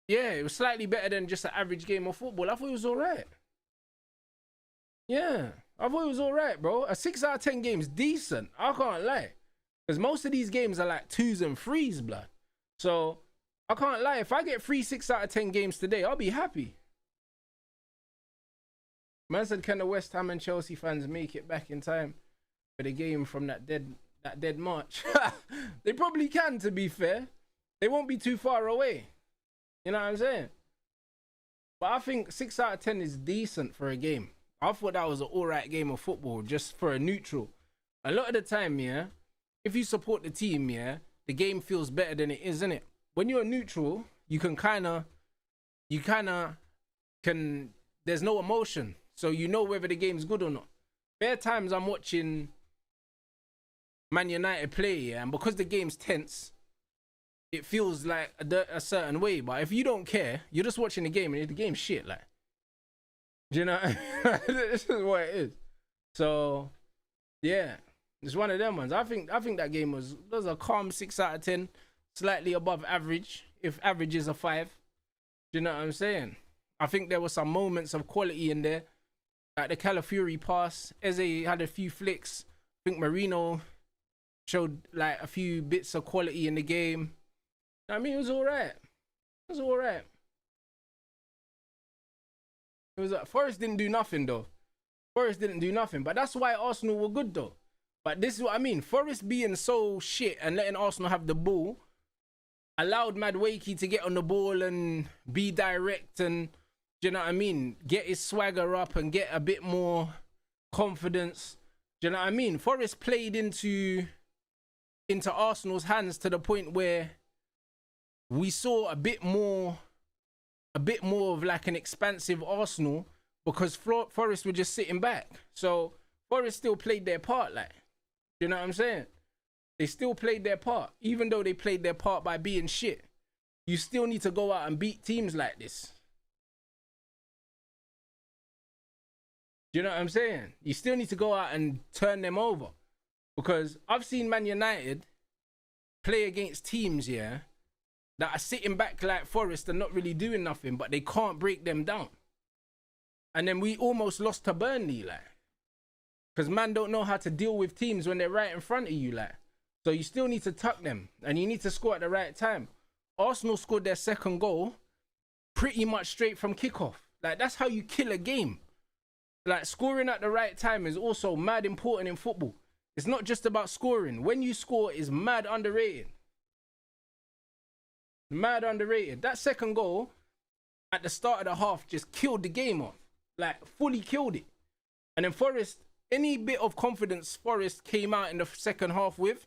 yeah, it was slightly better than just an average game of football. I thought it was alright. Yeah, I thought it was alright, bro. A 6 out of 10 game is decent. I can't lie. Because most of these games are like 2s and 3s, blood. So, I can't lie. If I get 3 6 out of 10 games today, I'll be happy. Man said, can the West Ham and Chelsea fans make it back in time for the game from that dead March? They probably can, to be fair. They won't be too far away. You know what I'm saying? But I think 6 out of 10 is decent for a game. I thought that was an alright game of football, just for a neutral. A lot of the time, yeah, if you support the team, yeah, the game feels better than it is, isn't it? When you're neutral, you can there's no emotion. So you know whether the game's good or not. Bare times I'm watching Man United play, yeah, and because the game's tense, it feels like a certain way. But if you don't care, you're just watching the game and the game's shit, like. Do you know? This is what it is. So, yeah, it's one of them ones. I think that game was a calm 6 out of 10, slightly above average, if average is a 5. Do you know what I'm saying? I think there were some moments of quality in there, like the Calafiori pass. Eze had a few flicks. I think Marino showed like a few bits of quality in the game. I mean, it was alright. It was alright. It was Forest didn't do nothing though. Forest didn't do nothing, but that's why Arsenal were good though. But this is what I mean. Forest being so shit and letting Arsenal have the ball allowed Madueke to get on the ball and be direct and, do you know what I mean, get his swagger up and get a bit more confidence. Do you know what I mean? Forest played into Arsenal's hands to the point where we saw a bit more of like an expansive Arsenal because Forest were just sitting back. So Forest still played their part, like, you know what I'm saying? They still played their part, even though they played their part by being shit. You still need to go out and beat teams like this. Do you know what I'm saying? You still need to go out and turn them over, because I've seen Man United play against teams, yeah, that are sitting back like Forest and not really doing nothing, but they can't break them down. And then we almost lost to Burnley, like, because man don't know how to deal with teams when they're right in front of you, like. So you still need to tuck them and you need to score at the right time. Arsenal scored their second goal pretty much straight from kickoff. Like, that's how you kill a game. Like, scoring at the right time is also mad important in football. It's not just about scoring. When you score is mad underrated. Mad underrated. That second goal at the start of the half just killed the game off. Like, fully killed it. And then Forest, any bit of confidence Forest came out in the second half with,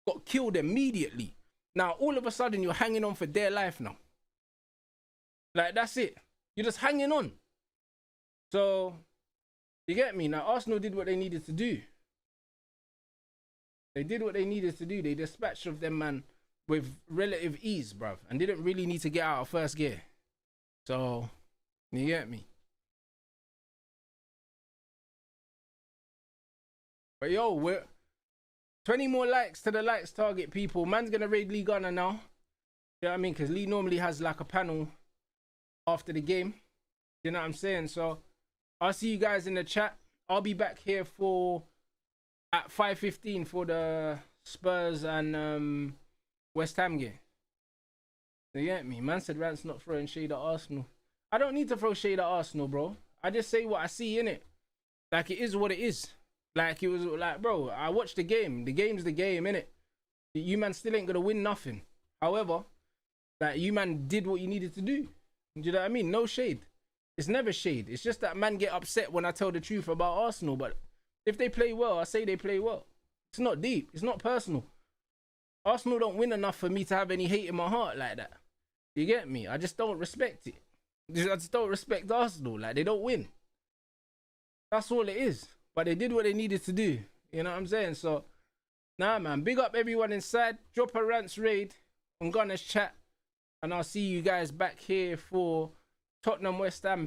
got killed immediately. Now, all of a sudden, you're hanging on for dear life now. Like, that's it. You're just hanging on. So, you get me? Now, Arsenal did what they needed to do. They did what they needed to do. They dispatched of them, man, with relative ease, bruv. And didn't really need to get out of first gear. So, you get me? But yo, we're 20 more likes to the likes target, people. Man's gonna raid Lee Gunner now. You know what I mean? Because Lee normally has like a panel after the game. You know what I'm saying? So I'll see you guys in the chat. I'll be back here at 5:15 for the Spurs and West Ham game. You get me? Man said Rant's not throwing shade at Arsenal. I don't need to throw shade at Arsenal, bro. I just say what I see, innit? Like, it is what it is. Like, it was like, bro, I watched the game. The game's the game, innit? You man still ain't gonna win nothing. However, like, you man did what you needed to do. Do you know what I mean? No shade. It's never shade. It's just that man get upset when I tell the truth about Arsenal. But if they play well, I say they play well. It's not deep. It's not personal. Arsenal don't win enough for me to have any hate in my heart like that. You get me? I just don't respect it. I just don't respect Arsenal. Like, they don't win. That's all it is. But they did what they needed to do. You know what I'm saying? So, nah, man. Big up everyone inside. Drop a rants raid on Gunners Chat. And I'll see you guys back here for Tottenham West Ham.